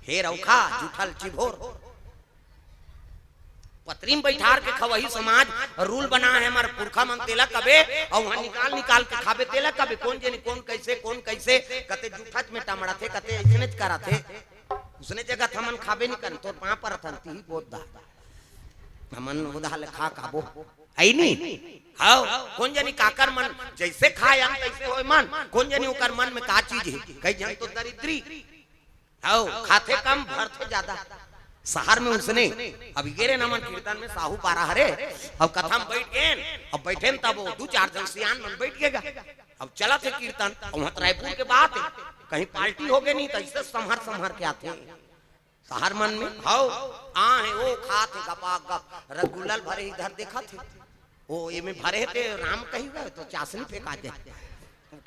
हे रौखा जुठल चिभोर पत्री में बैठार के खवही समाज रूल बना है हमारे पुरखा मन तेला कबे और वहां निकाल निकाल के खाबे तेला कबे कौन जनी कौन कैसे कते जुठत में टमड़ा थे कते ऐसने करा थे उसने जगह हमन खाबे नहीं कर तो पां पर थन ती बहुत दा हमन उदाहले खा खाबो आई नहीं। हां कौन जनी काकर मन जैसे खाया तैसे होय मन कौन जनी ओकर मन में का चीज है कई जन तो दरिद्री हां खाते कम भरते ज्यादा। शहर में उसने अभी गेरे नमन कीर्तन में साहू पारा हरे अब कथा में बैठ गए अब बैठे तब वो 2-4 जन सियान मन बैठ गएगा अब चला थे कीर्तन और वहां रायपुर के बात है कहीं पार्टी हो गई नहीं तो ऐसे संभर के आते शहर मन में हाउ आ है वो खाते गपा गप रसगुल्ला भरे इधर देखा थे वो ये में भरे थे राम कही गए तो चाशनी फेंका दे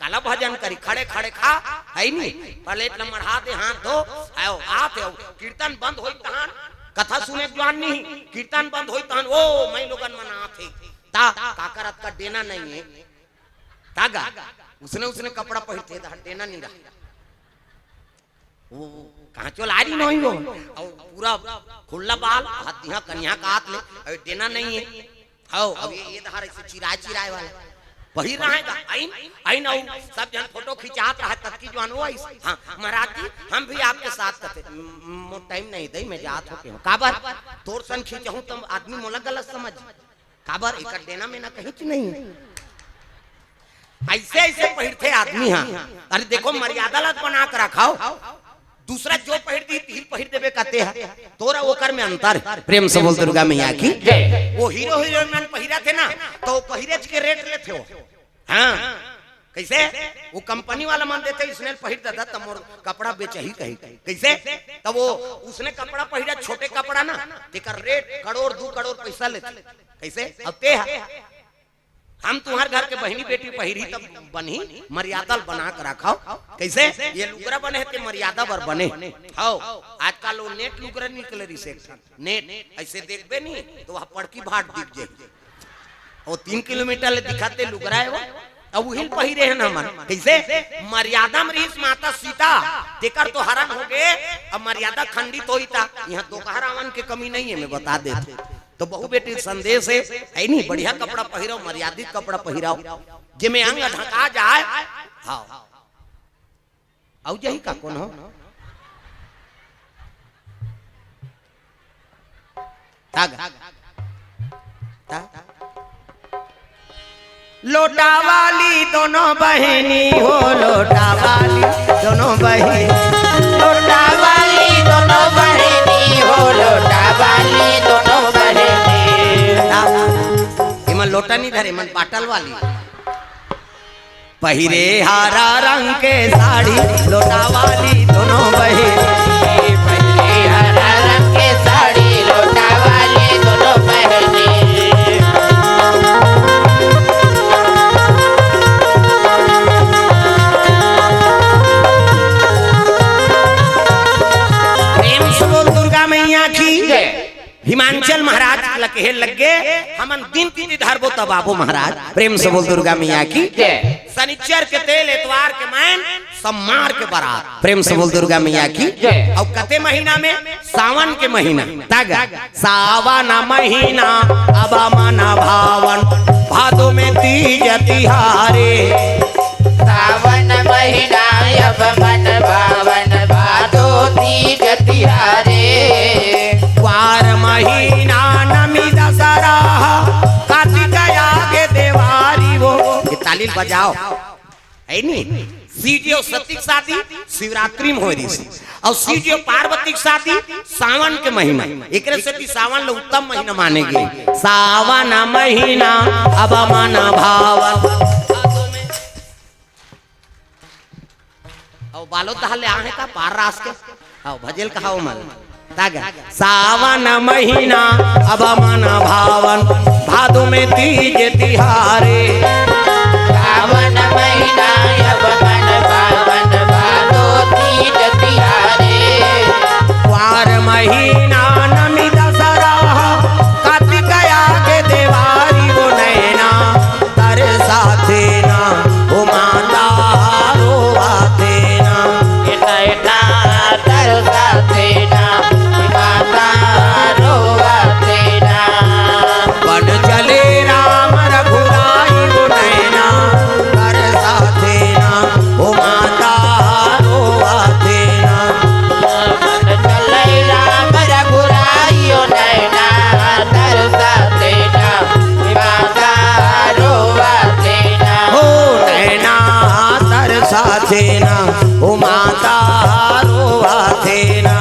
काला भजन करी खड़े खड़े खा है नहीं प्लेट ल मढ़ा दे हाथ धो आओ आते कीर्तन बंद होई तहां कथा सुने जवान नहीं कीर्तन बंद होई तहां ओ मैं लोगन मना थे ता काकरत का देना नहीं है तागा उसने कपड़ा पहनते था देना नहीं रहा वो कहां चल आ रही नहीं हो और पूरा खुला बाल हाथ यहां कन्या का हाथ ले देना नहीं है आओ अब ये धार से चिराए वाला पहिर रहेगा आइन आइन आउ सब जन फोटो खिंचात रहा तब की जवान वो हां महाराज जी हम भी आपके साथ करते मो टाइम नहीं दई मैं जात होके हूं काबर तोर सन खिंचहूं तुम आदमी मोला गलत समझ काबर इकर देना में ना कहीं की नहीं ऐसे ऐसे पहिरते आदमी हां अरे देखो मर्यादा लत बना कर रखाओ दूसरा जो पहिर दी तीर पहिर देबे कहते हैं तोरा ओकर में अंतर प्रेम से बोल दुर्गा मैया की वो हीरो हीरोइन पहिरा थे ना तो पहिरेज के रेट लेते हो हाँ कैसे वो कंपनी वाला मान देते इसने पहिर देता तब मोर कपड़ा बेच ही कहीं कैसे तब वो उसने कपड़ा पहिरा छोटे कपड़ा ना तेकर रेट करोड़ 2 करोड़ पैसा लेते कैसे अब ते हम तुम्हारे घर के बहनी बेटी पहिरी तब बनी मर्यादा बना कर रखाओ कैसे ये लुगरा बने थे मर्यादा बर बने हाओ आजकल वो नेट लुगरा निकले रिसेक्शन नेट ऐसे देखबे नहीं तो वह पड़की भाट दिख जाए वो 3 किलोमीटर ले दिखाते लुगरा है वो अब वही पहिरे है ना मन कैसे मर्यादा में रहीस माता सीता तेकर तो हरण हो गए अब मर्यादा खंडित होई था यहाँ दोकहरावन के कमी नहीं है मैं बता देते तो बहु बेटी संदेश है नहीं बढ़िया कपड़ा पहिराओ मर्यादित कपड़ा पहिराओ जिमे अंग ढका जाए हाँ आउ जही का कौन हो लोटा वाली दोनों बहनी हो लोटा वाली दोनों बहनी लोटा वाली दोनों बहनी हो लोटा वाली दोनों बहनी इमन लोटा नहीं धरे मन पाटल वाली पहिरे हरा रंग के साड़ी लोटा वाली दोनों बहनी पहिरे हरा रंग के साड़ी लोटा वाली दोनों बहनी हिमांचल महाराज लगे लगे हमन दिन तीन धरबो तबाबो महाराज प्रेम से बोल दुर्गा मैया की शनिचर के तेल एतवार के मैन सम्मार के बारात प्रेम से बोल दुर्गा मैया की और कते महीना में सावन के महीना तग सावन महीना अब मन भावन भादो में तीज तिहारे सावन महीना अब मन भावन भादो तीज तिहारे वार महीना नमी दशहरा कार्तिक आगे देवारी वो ये तालील बजाओ है नी सीडियो सती शादी शिवरात्रि में हो रही सी और सीडियो पार्वती शादी सावन के महीना एकरे से की सावन लो उत्तम महीना मानेगे सावन महीना अब मन भावन और बालो तहले आहे का पार रास के आओ भजल कहाओ मल सावन महीना अब मन भावन भादो में तीज तिहारे सावन महीना अब मन भावन भादो तीज तिहारे वार महीना नमी दशहरा कार्तिक आगे देवारी वो नैना तर साथे ना ओ माता रोवा देना नैना तर साथे ना बन चले राम रघुराई वो नैना कर साथे ना ओ माता रोवा देना बन चले राम रघुराई वो नैना कर साथे ना माता रोवा देना हो नैना तर साथे ना ओ माता रोवा देना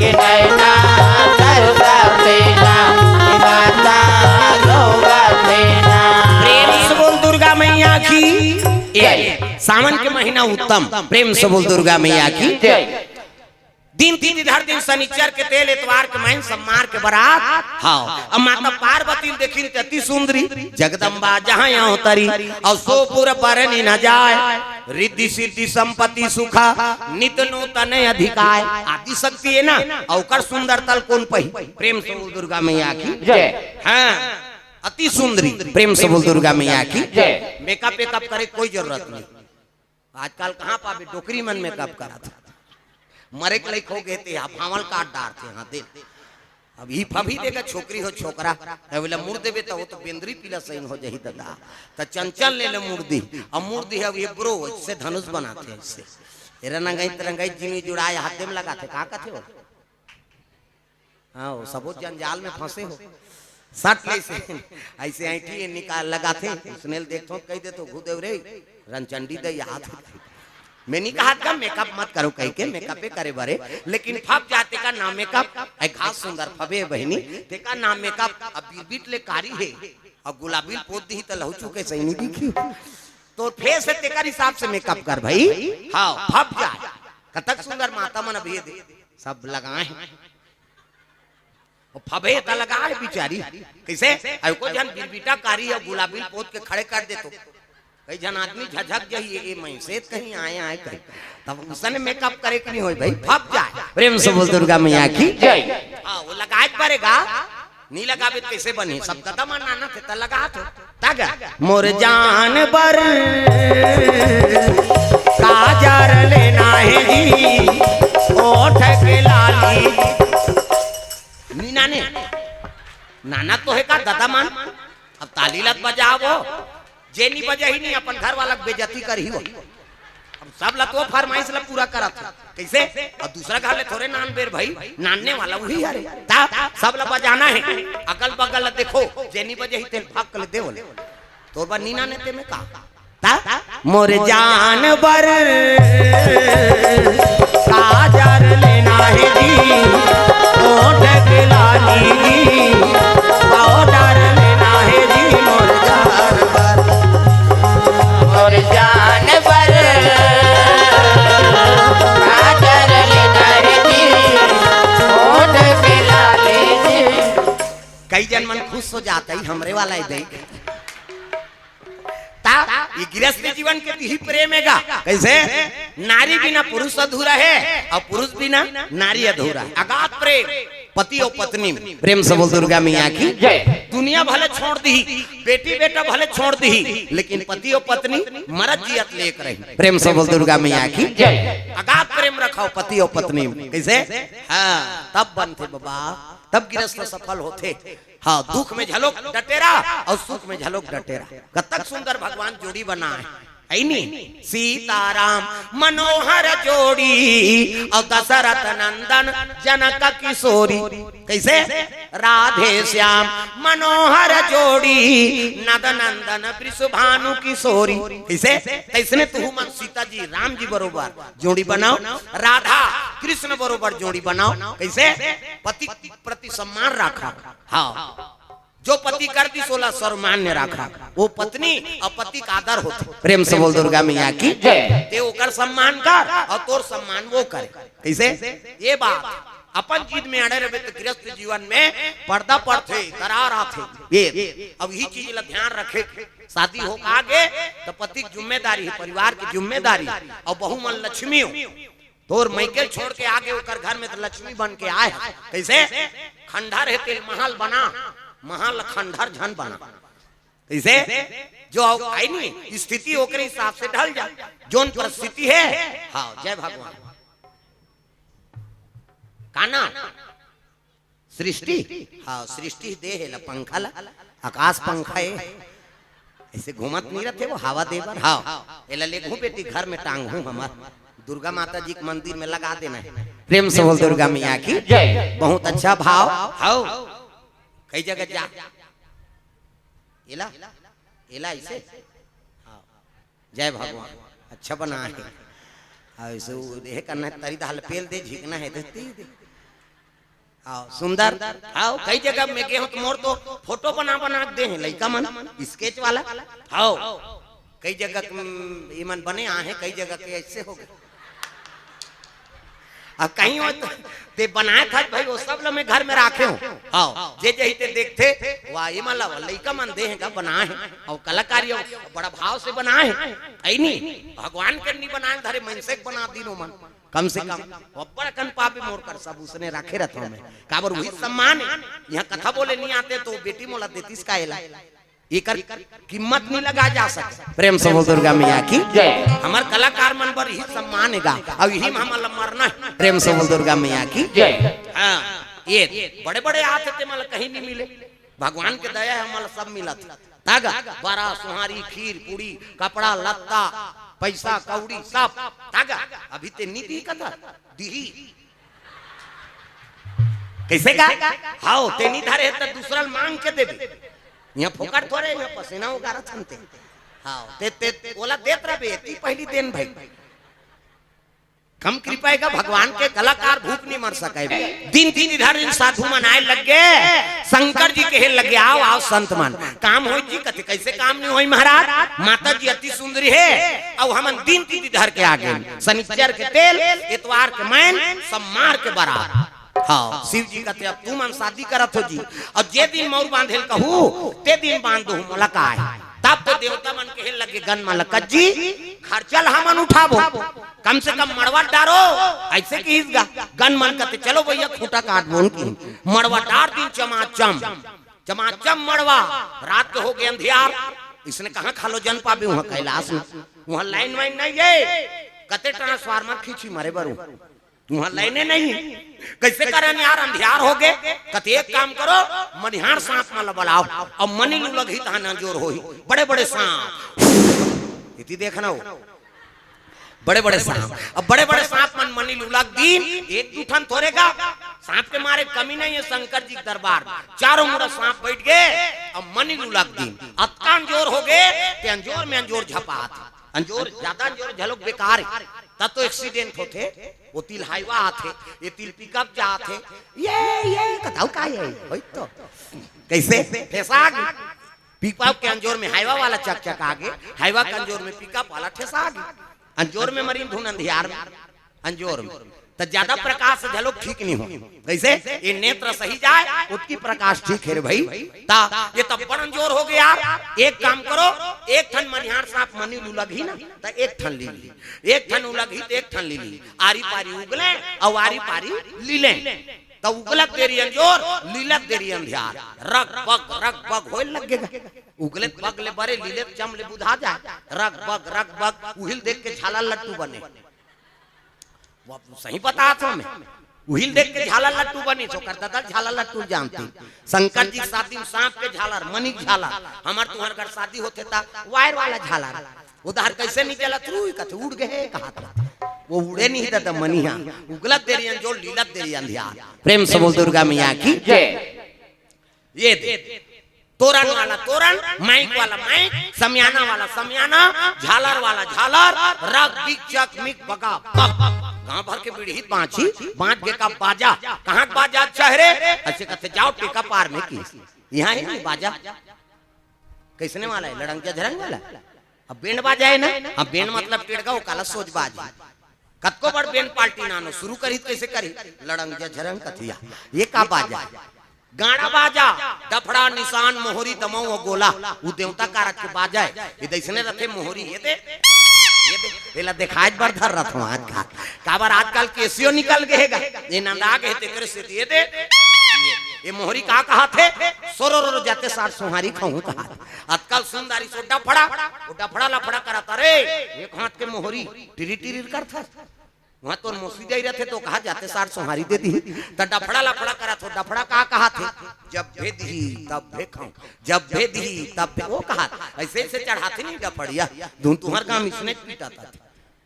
ये नैना तर साथे ना माता रोवा देना प्रेम से बोल दुर्गा मैया की सावन के महीना उत्तम प्रेम से बोल दुर्गा मैया की दिन तीन इधर दिन शनिचर के तेल एतवार के महीन सम्मार के बारात हाँ अब माता पार्वती देखी अति सुंदरी जगदम्बा जहाँ यहाँ उतरी और सो पूरा परनी न जाए रिद्धि सिद्धि संपत्ति सुखा नित नूतन अधिकार आदि शक्ति है ना और सुंदर तल कौन पही प्रेम से बोल दुर्गा मैया की हाँ अति सुंदरी प्रेम से बोल दुर्गा मैया की मेकअप वेकअप करे कोई जरूरत नहीं आजकल कहाँ पावे डोकरी मन मेकअप करा था मरे के लायक हो गए थे भावल काट डालते हाँ दे अब ही फभी देगा छोकरी हो छोकरा बोला मुड़ देवे तो वो तो बेंद्री पीला सही हो जाही दादा तो चंचल ले ले मुर्दी और मुर्दी है ये ब्रो इससे धनुष बनाते हैं इससे रंगाई तरंगाई जिमी जुड़ाए हाथे में लगाते कहाँ का थे वो हाँ सब जंजाल में फंसे हो सट ऐसे ऐसे ऐठी निकाल लगाते स्नेल देखो कह दे तो घुदेव रे रनचंडी दे हाथ मैं नहीं कहा था मेकअप मत करो कह के मेकअप करे बरे लेकिन फब जाते का नाम मेकअप ऐ खास सुंदर फबे बहनी ते का नाम मेकअप अब बीट ले कारी है और गुलाबी पोत दी तो लहू चुके सही नहीं दिखी तो फेस है तेकर हिसाब से मेकअप कर भाई हाँ फब जा कतक सुंदर माता मन अभी दे सब लगाए फबे ता लगा है बिचारी कैसे ऐ को जन बीटा कारी और गुलाबी पोत के खड़े कर दे तो कई जन आदमी झझक जाइए ये मैसेज कहीं आए आए कहीं तब उसने मेकअप करे कि नहीं होई भाई फप जाए प्रेम से बोल दुर्गा मैया की जय हां वो लगाए पड़ेगा नहीं लगावे कैसे बने सब कदम मानना थे त लगा तो तागा मोर जान पर काजर लेना है जी ओठ के लाली नीना ने नाना तो है का दादा मान अब ताली लत बजाओ जे नहीं बजा ही नहीं अपन घर वाला बेइज्जती कर ही हो अब सब लतो फरमाइश ला पूरा करा था कैसे और दूसरा घर ले थोड़े नान बेर भाई नानने वाला वही अरे ता सब ला बजाना है अगल बगल देखो जे नहीं बजे ही तेल फाक ले देवल तो बा नीना ने ते में का ता मोर जान बर काजर लेना है जी ओठ के लाली पाउडर लेना है जी मोर जान और जानवर काजर लेना है जी ओठ के लाले जी कई जन मन खुश हो जाता है हमरे वाला है देख ता ये गृहस्थ जीवन के ही प्रेम हैगा कैसे नारी बिना पुरुष अधूरा है और पुरुष बिना नारी अधूरा है अगाध प्रेम पति और पत्नी प्रेम से बोल दुर्गा मैया की जय दुनिया भले छोड़ दी बेटी बेटा भले छोड़ दी लेकिन पति और पत्नी मरद जियत लेकर रही प्रेम से बोल दुर्गा मैया की जय अगाध प्रेम रखाओ पति और पत्नी कैसे हाँ तब बनते बाबा तब गृहस्थ सफल होते हाँ दुख में झलोक डटेरा और सुख में झलोक डटेरा कतक सुंदर भगवान जोड़ी बना है सीताराम मनोहर जोड़ी और दशरथ नंदन जनक किशोरी कैसे राधे श्याम मनोहर जोड़ी नद नंदन वृषभानु किशोरी कैसे कैसे तू मन सीता जी राम जी बरोबर जोड़ी बनाओ राधा कृष्ण बरोबर जोड़ी बनाओ कैसे पति प्रति सम्मान रखा हाँ जो पति कर दी 16 सर्वमान्य रखा वो पत्नी और पति का आदर होते प्रेम से बोल दुर्गा मैया की जय ते ओकर सम्मान कर और तोर सम्मान वो करे कैसे ये बात अपन चीज में अड़े रहे तो गृहस्थ जीवन में पर्दा पड़ते करार आते ये अब यही चीज ला ध्यान रखे शादी हो आगे तो पति की जिम्मेदारी है परिवार की जिम्मेदारी और बहु मन लक्ष्मी हो तोर मैकेल छोड़ के आगे होकर घर में तो लक्ष्मी बन के आए कैसे खंडहर है तेल महल बना महल खंडहर झन बना कैसे जो आई नहीं स्थिति होकर हिसाब से ढल जा जोन परिस्थिति है हाँ जय भगवान काना सृष्टि हाँ सृष्टि दे है पंखा ला आकाश पंखा है ऐसे घूमत नहीं रहते वो हवा देवर हाँ एला ले घूम बेटी घर में टांग हूँ हमार दुर्गा माता जी के मंदिर में लगा देना है प्रेम से बोल दुर्गा मैया की जय बहुत अच्छा भाव हाँ कई जगह जा एला एला ऐसे जय भगवान अच्छा बना है ऐसे ये करना है तरी दाल पेल दे झिकना है देती दे आओ सुंदर आओ कई जगह में गए हो तो मोर तो फोटो बना बना दे हैं लड़का मन स्केच वाला आओ कई जगह ईमन बने आ हैं कई जगह के ऐसे हो गए अब कहीं हो तो ते बनाए था भाई वो सब मैं घर में रखे हूँ आओ जे जे ते देखते वाह ये मतलब लड़का मन दे हैं का बनाए हैं और कलाकारी बड़ा भाव से बनाए हैं ऐ नहीं भगवान के नहीं बनाए धरे मनसे बना दिनो मन कम से कम बड़ा कन पापे मोर कर सब उसने रखे रहता हूँ मैं काबर वही सम्मान है यहाँ कथा बोले नहीं आते तो बेटी मोला देतीस का एला एकर कीमत नहीं लगा जा सकता प्रेम से बोल दुर्गा मैया की जय हमार कलाकार मन पर ही सम्मान हैगा और यही हम मरना प्रेम से बोल दुर्गा मैया की जय हाँ ये बड़े बड़े आते थे मतलब कहीं नहीं मिले, भगवान के दया है मतलब सब मिला था। तागा बारा सुहारी खीर पूरी कपड़ा लत्ता पैसा कौड़ी सब तागा। अभी ते नीति कथा दी कैसे का हाओ ते नहीं धारे तो दूसरा मांग के देबे, यहाँ फोकट थोड़े यहाँ पसीना उगारा छनते। हाओ ते ओला देत रहे ती पहली देन भाई कम कृपा का भगवान के कलाकार भूख नहीं मर सके। दिन दिन इधर इन साधु मनाए लग गए, शंकर जी कहे लगे आओ आओ संत मन काम हो जी कथे कैसे काम नहीं होई महाराज, माता जी अति सुंदरी है और हम दिन दिन इधर के आगे शनिचर के तेल इतवार के मैन सब मार के बारात। हाँ शिव जी कहते अब तुम शादी करत हो जी और जे दिन मोर बांधेल कहू ते दिन बांध दो मलका है। तब तो देवता मन के लगे गन मलक जी खर्चल हमन उठाबो कम से कम मड़वा डारो ऐसे की गन मन कहते चलो भैया खूंटा काट बोन की मड़वा डार दिन चमाचम चमाचम मड़वा रात के हो गए अंधियार। इसने कहा खालो जन पाबे वहां कैलाश में वहां लाइन वाइन नहीं है कते ट्रांसफार्मर खींची मारे बरू वहां लाइने नहीं कैसे करन यार अंधियार हो गए। कते एक काम करो मनिहार सांप माला बुलाओ और मनी लगी तहां जोर होई बड़े बड़े सांप इति देखना हो बड़े बड़े सांप अब बड़े बड़े सांप मन मनी लुलग दिन एक दूठन थोड़ेगा सांप के मारे कमी नहीं है। शंकर जी दरबार चारों मुड़ा सांप बैठ गए और मनी लुलग दिन अतका अंजोर हो गए ते अंजोर में अंजोर झपात अंजोर ज्यादा अंजोर झलोक बेकार तब तो एक्सीडेंट होते वो तिल हाईवा आते ये तिल पिकअप जा आते ये बताओ का ये होई तो कैसे ठेसा पिकअप के अंजोर में हाईवा वाला चक चक आगे हाईवा के अंजोर में पिकअप वाला ठेसा आगे अंजोर में मरीन धुन अंधियार में अंजोर में तो ज्यादा प्रकाश से झलोक ठीक नहीं हो कैसे ये नेत्र सही जाए उसकी प्रकाश ठीक है भाई ता ये तब बड़ अंजोर हो गया। एक काम करो एक ठन मनिहार सांप मनी लुलगी ना तो एक ठन ली एक ठन उलगी तो एक ठन ली आरी पारी उगले और आरी पारी लीले तो उगलक देरी अंजोर लीलक देरी अंधियार रग बग होए लगेगा उगले बग ले बरे लीले चम ले बुझा जाए रग बग उहिल देख के झाला लट्टू बने वो सही बता था मैं उहिल देख के झाला लट्टू बनी तो करता था झाला लट्टू जानती। शंकर जी शादी में सांप के झालर मनिक झाला हमार तुम्हार घर शादी होते था वायर वाला झालर उधर कैसे नहीं चला तू कथे उड़ गए कहा था वो उड़े नहीं था मनिया उगलत देरी अंजोर लीलत देरी अंधियार। प्रेम से बोल दुर्गा मैया की जय। ये दे तोरण वाला तोरण माइक वाला माइक समियाना वाला समियाना झालर वाला झालर रग बिक चक मिक बगा गांव भर के बीड़ी बांची बांट के का बाजा कहाँ बाजा चेहरे अच्छे कहते जाओ टेका पार में की यहाँ है नहीं बाजा कैसने वाला है लड़ंग झरंग वाला अब बेंड बाजा है ना अब बेंड मतलब टेड़गा वो काला सोच बाजी कतको बड़ बेंड पार्टी नानो शुरू करी कैसे करी लड़ंग झरंग कथिया ये का बाजा गाना बाजा डफड़ा निशान मोहरी दमाऊ गोला वो देवता कारक के बाजा है ये दैसने रथे मोहरी ये दे ये दिखाई बर धर रहा था आज का बार आजकल केसियो निकल गएगा ये नंदा गए ते करे से ये दे ये मोहरी कहा थे सोरो जाते सार सोहारी खाऊं कहा आजकल सुंदरी सो डफड़ा लफड़ा कराता रे एक हाथ के मोहरी टिरी टिरी करता वहां तो मोसी जाई रहे थे तो कहा जाते सार सोहारी दे दी तो डफड़ा लफड़ा करा तो डफड़ा कहा थे जब भेदी तब भेखाऊं जब भेदी तब वो कहा ऐसे ऐसे चढ़ाते नहीं डफड़िया धुन तुम्हार काम इसने पीटा था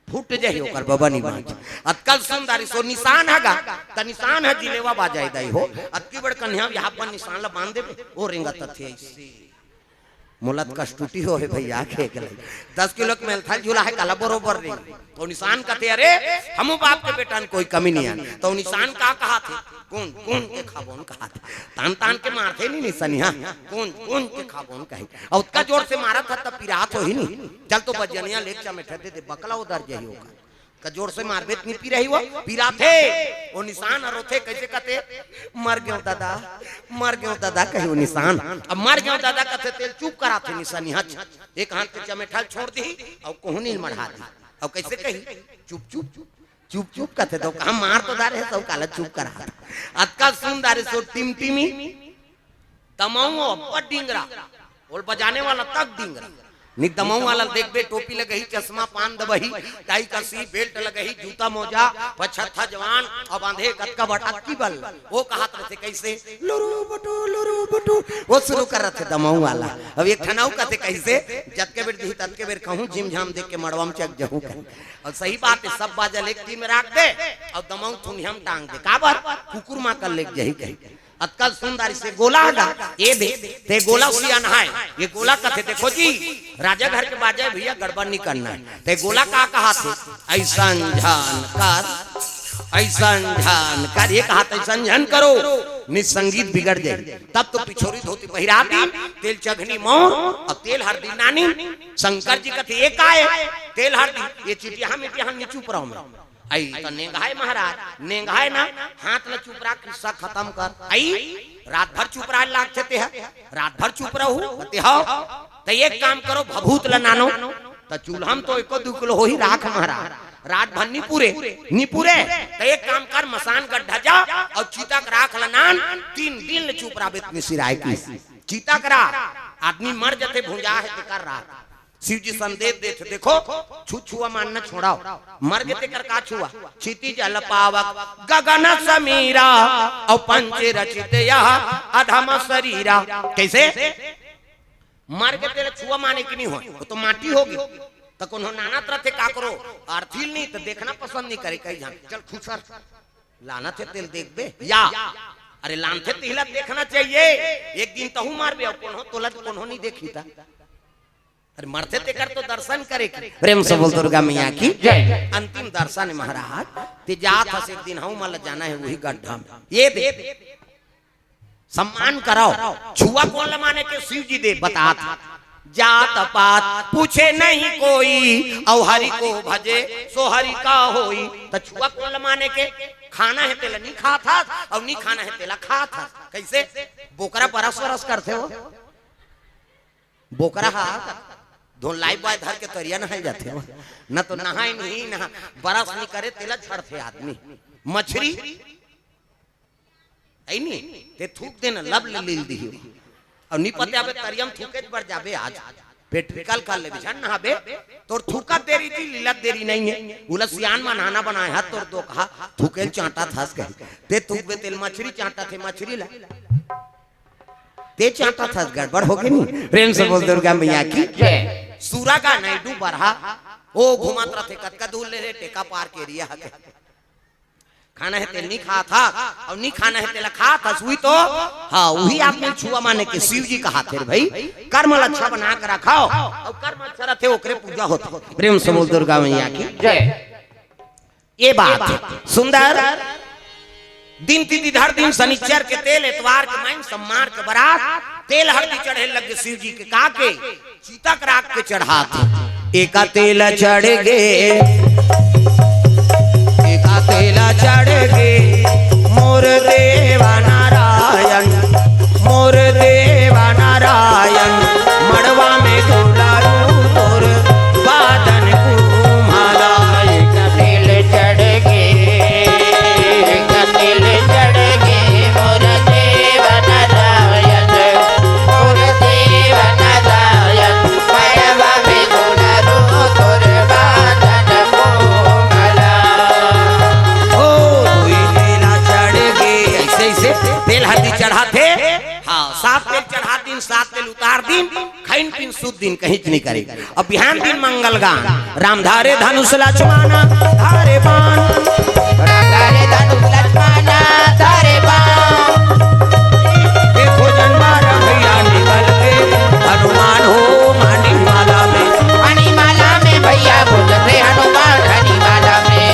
फूट जाए ओकर बाबा नहीं बाज अतकल सुंदरी सो निशान हैगा त निशान है जिलेवा बाजाई दई हो अतकी बड़ कन्या यहां पर निशान ला बांध देबे ओ रेंगा तथे ऐसे मुलत कष्टुटी हो है भैया खेक ले 10 किलो के मेल थाल झूला है काला बरोबर रे तो निशान कहते अरे हमू बाप के बेटा कोई कमी नहीं है तो निशान का कहा थे कौन कौन के खाबोन कहा थे तान तान के मारते नहीं निशानिया कौन कौन के खाबोन कहे और उसका जोर से मारा था तब पिरात हो ही नहीं चल तो बजनिया लेक में ठहरते थे बकला उधर जाही होगा का जोर से मार बेत नहीं पी रही वो पीरा थे वो निशान और थे कैसे कहते मर गयो दादा कहे वो निशान अब मर गयो दादा कहते तेल चुप करा थे निशानी हच एक हाथ के चमेठल छोड़ दी और कोहनी मढ़ा दी और कैसे कही चुप चुप कहते तो कहा मार तो दारे सब काला चुप करा अतका सुन दारे सो टिमटिमी तमाऊ डिंगरा और बजाने वाला तक डिंगरा निक दमाऊ वाला देख बे टोपी लगही चश्मा पान दबही टाई कसी बेल्ट लगही जूता मोजा पछत्था जवान और बांधे कतका बटा की बल वो कहत रहे कैसे लुरु बटू वो शुरू कर रहे थे दमाऊ वाला। अब एक ठनाऊ कहते कैसे जत के बेर दी तत के बेर कहूं जिम झाम देख के मड़वा में चक जाऊं। और सही बात है सब बाजल एक टीम में रख दे और दमाऊ थुनियम टांग दे काबर कुकुर मां कर ले जही कही अतकल सुंदर से गोला हगा ये दे ते गोला उलिया नहाए ये गोला कथे देखो जी राजा घर के बाजे भैया गड़बड़ नहीं करना है ते गोला का कहा थे ऐसा जान कर ये कहा था संजन करो निसंगीत बिगड़ जाए तब तो पिछोरी धोती पहिराती तेल चघनी मोह और तेल हरदी नानी शंकर जी कथे एक आए तेल हरदी ये चिटिया मिटिया नीचू पर आई तो नेंगाए महाराज नेंगाए ना हाथ न चुप रहा किस्सा खत्म कर आई रात भर चुप रहा लाग चते है रात भर चुप रहू बते हो तो एक काम करो भभूत ल नानो तो चूल्हम तो एको दू किलो हो ही राख महाराज रात भर नी पूरे तो एक काम कर मसान गड्ढा जा और चीता का राख ल नान 3 दिन ले चुप रहा बेत सिराय की चीता करा आदमी मर जाते भुंजा है ते कर रहा शिव जी संदेश देते देखो छुआ मानना छोड़ाओ मर गए कर का छुआ क्षिति जल पावक गगन समीरा और पंच रचित अधम शरीरा कैसे मर गए छुआ माने की नहीं हो वो तो माटी होगी तो कौन नाना तरह थे का करो आर्थिल नहीं तो देखना पसंद नहीं करे कहीं जान चल खुसर लाना थे तेल देख बे या अरे लान थे तिलक देखना चाहिए एक दिन तहु मार बे कौन हो तोला कौन हो नहीं देखी था अरे मरते ते कर तो दर्शन करे प्रेम से बोल दुर्गा मैया की जय। अंतिम दर्शन महाराज ते जात हस एक दिन हम मल जाना है वही गड्ढा में ये दे सम्मान कराओ छुआ कौन माने के शिव जी दे बता जात पात पूछे नहीं कोई और हरि को भजे सो हरि का होई तो छुआ कौन माने के खाना है तेला नहीं खा था और नहीं खाना है तेला खा था कैसे बोकरा परस वरस करते हो बोकरा हा धो लाइव बॉय धर के तरिया नहाए जाते हो न तो नहाए नहीं नहा बरस नहीं करे तेला झड़ते आदमी मछली ऐ नहीं ते थूक देना लब ले लील दी और नहीं पते आबे तरियम थूके बढ़ जाबे आज पेट्रिकल कर ले बिछान नहाबे तोर थूका देरी थी लीला देरी नहीं है उलसियान में नहाना बनाया हाथ तोर दो कहा थूकेल चांटा थास कहे ते थूक बे तेल मछली चांटा थे मछली ला ते चांटा था गड़बड़ हो गई नहीं प्रेम से बोल दुर्गा मैया की जय। सूरा का नाइडू बरहा ओ घुमात रहे कतका दूर ले रे टेका पार के रिया खाना है तेल नहीं खा था और नहीं खाना है तेल खा था सुई तो हाँ वही आपने छुआ माने के शिव जी कहा थे भाई कर्म अच्छा बना कर रखाओ और कर्म अच्छा रहते ओकरे पूजा होता प्रेम से बोल दुर्गा मैया की जय। ये बात सुंदर दिन तिथि धर दिन शनिचर के तेल एतवार के माइन सम्मार के बरात तेल हल्दी चढ़े लगे शिव जी के काके चीता राख के चढ़ा एका तेल चढ़ गे एका तेल चढ़ गे मोर देवा नारायण मड़वा में दुलारू तोर बादन कुमारा एका तेल चढ़ गे एका तेल चढ़ गे मोर देवा नारायण मड़वा में दुलारू तोर बादन कुमारा तेल हल्दी चढ़ाते हाँ 7 तेल चढ़ा दिन 7 तेल उतार दिन खाइन पीन शुद्ध दिन कहीं नहीं करे और बिहान दिन मंगल गान राम धारे धनुष लक्ष्मणा धारे बाण धारे धनुष लक्ष्मणा धारे बाण देखो जनमार भैया निकल के हनुमान हो मणिमाला में भैया बोलते हनुमान मणिमाला में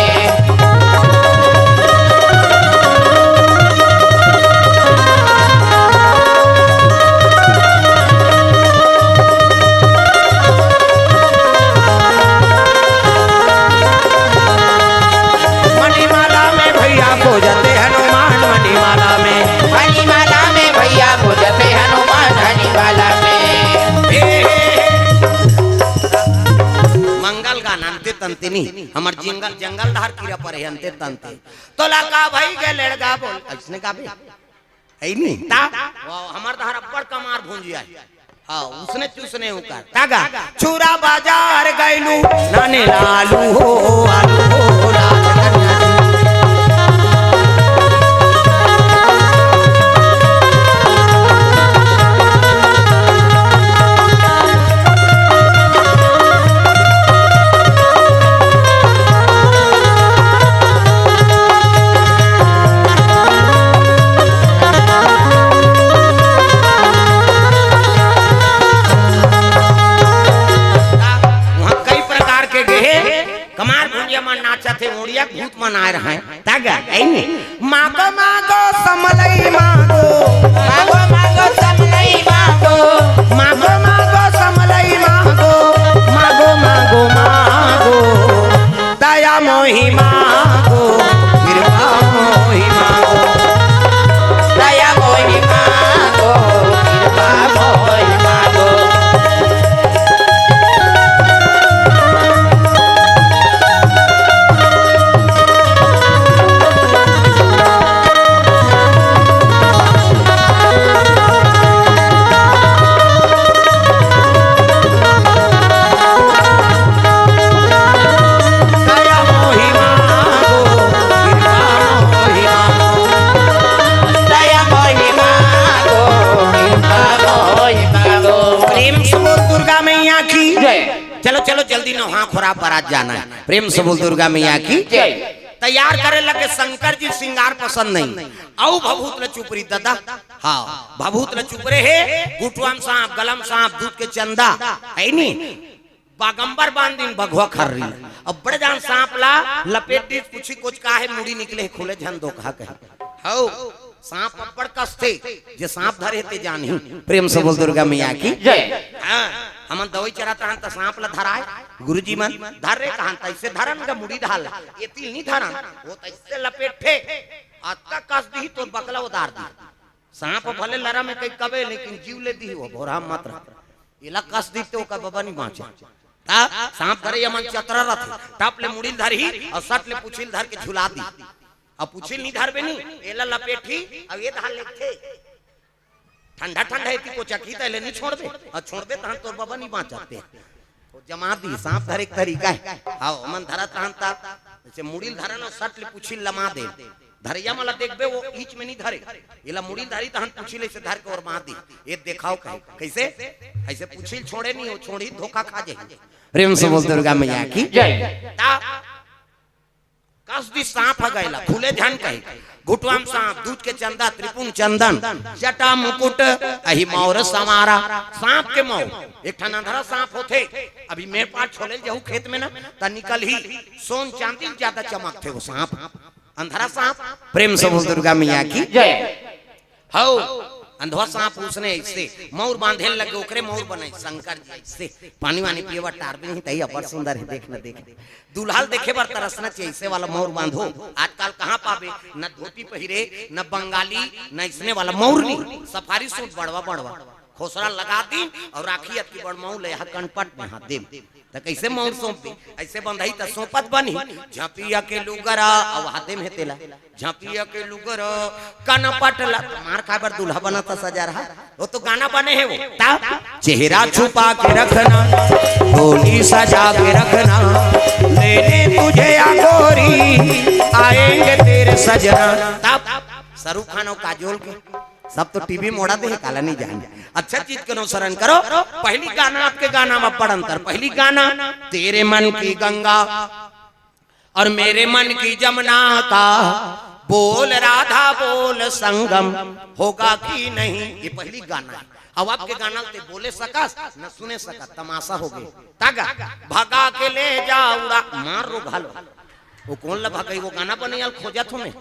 खोजते हनुमान मणिमाला में भैया खोजते हनुमान मणिमाला में मंगल गान अंते तंते नहीं हमार जंगल जंगल धार कीड़ा पर है अंते तंते तो लगा भाई के लड़का बोल ऐसने का भी है नहीं ता हमार धार अब्बड़ कमार भूंजिया हाँ उसने चूसने उकार तागा छुरा बाजार गैलू नाने लालू हो आलू हो लाल कन्या थे ओड़िया भूत मनाए रहे तागा ऐने मागो मागो समलई मागो मागो मागो समलई मागो मागो मागो समलई मागो मागो मागो मागो दया मोहि मागो कृपा मोहि मागो दया मोहि मागो कृपा मोहि मागो चलो चलो जल्दी नहा खोरा बारात जाना है प्रेम से बोल दुर्गा मैया की तैयार करे लगे शंकर जी श्रृंगार पसंद नहीं औ भभूत ल चुपरी दादा हाँ भभूत ल चुपरे है गुटवाम सांप गलम सांप दूध के चंदा है नी बागंबर बांधिन बघवा खर रही अब बड़े जान सांप ला लपेट दी पूछी कुछ का है मुड़ी निकले खुले झन दो कहा कहे हाउ सांप अब्बड़ कसते जे सांप धरे ते जानी प्रेम से बोल दुर्गा मैया की जय हां हमन दवाई चराता हन त सांप ला धराए गुरुजी मन धर रे कहन तैसे धरन का मुड़ी ढाल ये तिल नहीं धरन वो तैसे लपेटे आता कस दी तो बकला उतार दी सांप भले लरा में कई कबे लेकिन जीव ले दी वो भोरा मात्र इला कस दी तो का बाबा नहीं बाँचे ता सांप धरे यमन चतरा रथ टप ले मुड़ी धरी और सट ले पुछिल धर के झुला दी अब पुछिल नहीं धरबे नहीं एला लपेटी अब ये धान लेते ठंडा ठंडा है को चखी तले नहीं छोड़ दे और छोड़ दे तहन तोर बाबा नहीं बाँचते तो जमा दी सांप धरे एक तरीका है आओ मन धरा तहन ता जैसे मुड़ील धरन और सट ले पुछिल लमा दे धरिया मला देखबे वो ईच में नहीं धरे एला मुड़ील धरी तहन पुछिल से धर के और मार दी ये देखाओ कैसे ऐसे पुछिल छोड़े नहीं हो छोड़ी धोखा खा जाए प्रेम से बोल दुर्गा मैया की जय कस दी सांप गैला खुले झन कहे घुटवाम सांप दूध के चंदा त्रिपुन चंदन जटा मुकुट अहि मौर समारा सांप के मौ एक ठन अंधरा सांप होते अभी मेरे पास छोले जाऊ खेत में ना ता निकल ही सोन चांदी ज्यादा चमक थे वो सांप अंधरा सांप प्रेम से बोल दुर्गा मैया की जय हाउ अंधवा सांप उसने ऐसे मौर बांधे लगे ओकरे मौर बने शंकर जी ऐसे पानी वानी पिएवा टारबे नहीं तई अबर सुंदर है देखना देख दुल्हाल देखे बर तरसना चाहिए ऐसे वाला मौर बांधो आजकल कहाँ पावे न धोती पहिरे न बंगाली न इसने वाला मौर नहीं सफारी सूट बड़वा बड़वा खोसरा लगा दी और राखी की बड़ मऊ ले कनपट में हाथ दे तो कैसे मौर सौंप दी ऐसे बंधाई तो सौंपत बनी झपिया के लुगरा और हाथे में तेला झपिया के लुगरा कनपट ला मार खाबर दूल्हा बना था सजा रहा वो तो गाना बने है वो चेहरा छुपा के रखना डोली सजा के रखना लेने तुझे या गोरी आएंगे तेरे सजना तब शाहरुख खान और काजोल के सब तो टीवी मोड़ा दे काला नहीं जाएंगे अच्छा चीज के अनुसरण करो पहली गाना आपके गाना में बड़ अंतर पहली गाना तेरे मन की गंगा और मेरे मन की जमुना का बोल राधा बोल संगम होगा कि नहीं ये पहली गाना है अब आपके गाना ते बोले सका न सुने सका तमाशा हो गई तागा भगा के ले जाऊरा मार रो घालो वो कौन ला भगाई वो गाना बने यार खोजा तुम्हें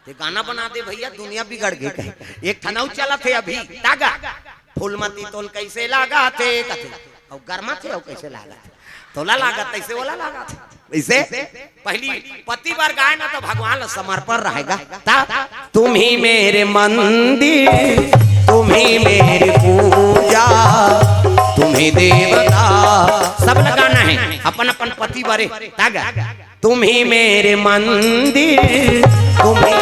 ते गाना बना दे भैया दुनिया बिगड़ गई कहे एक थनाऊ चला थे अभी तागा फूलमती तोल कैसे लागा थे कथे और गर्मा थे और कैसे लागा थे तोला लागा तैसे वाला लागा थे वैसे पहली पति बार गाय ना तो भगवान समर्पण रहेगा ता तुम ही मेरे मंदिर तुम ही मेरी पूजा तुम ही देवता सब लगाना है अपन अपन पति बारे तागा तुम ही मेरे मंदिर तुम ही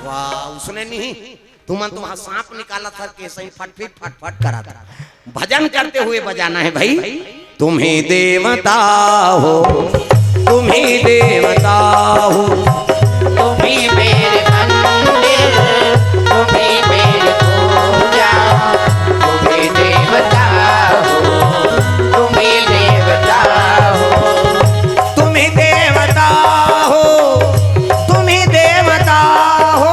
वाह उसने नहीं तुमन तो वहां सांप निकाला था के सही फट फट करा था। भजन करते हुए बजाना है भाई। तुम्हें देवता हो, तुम्हें देवता हो, तुम्ही मेरे मंदिर, तुम्ही मेरे पूजा, तुम्ही देवता हो, तुम्ही देवता हो, तुम्हें देवता हो, तुम्हें देवता हो,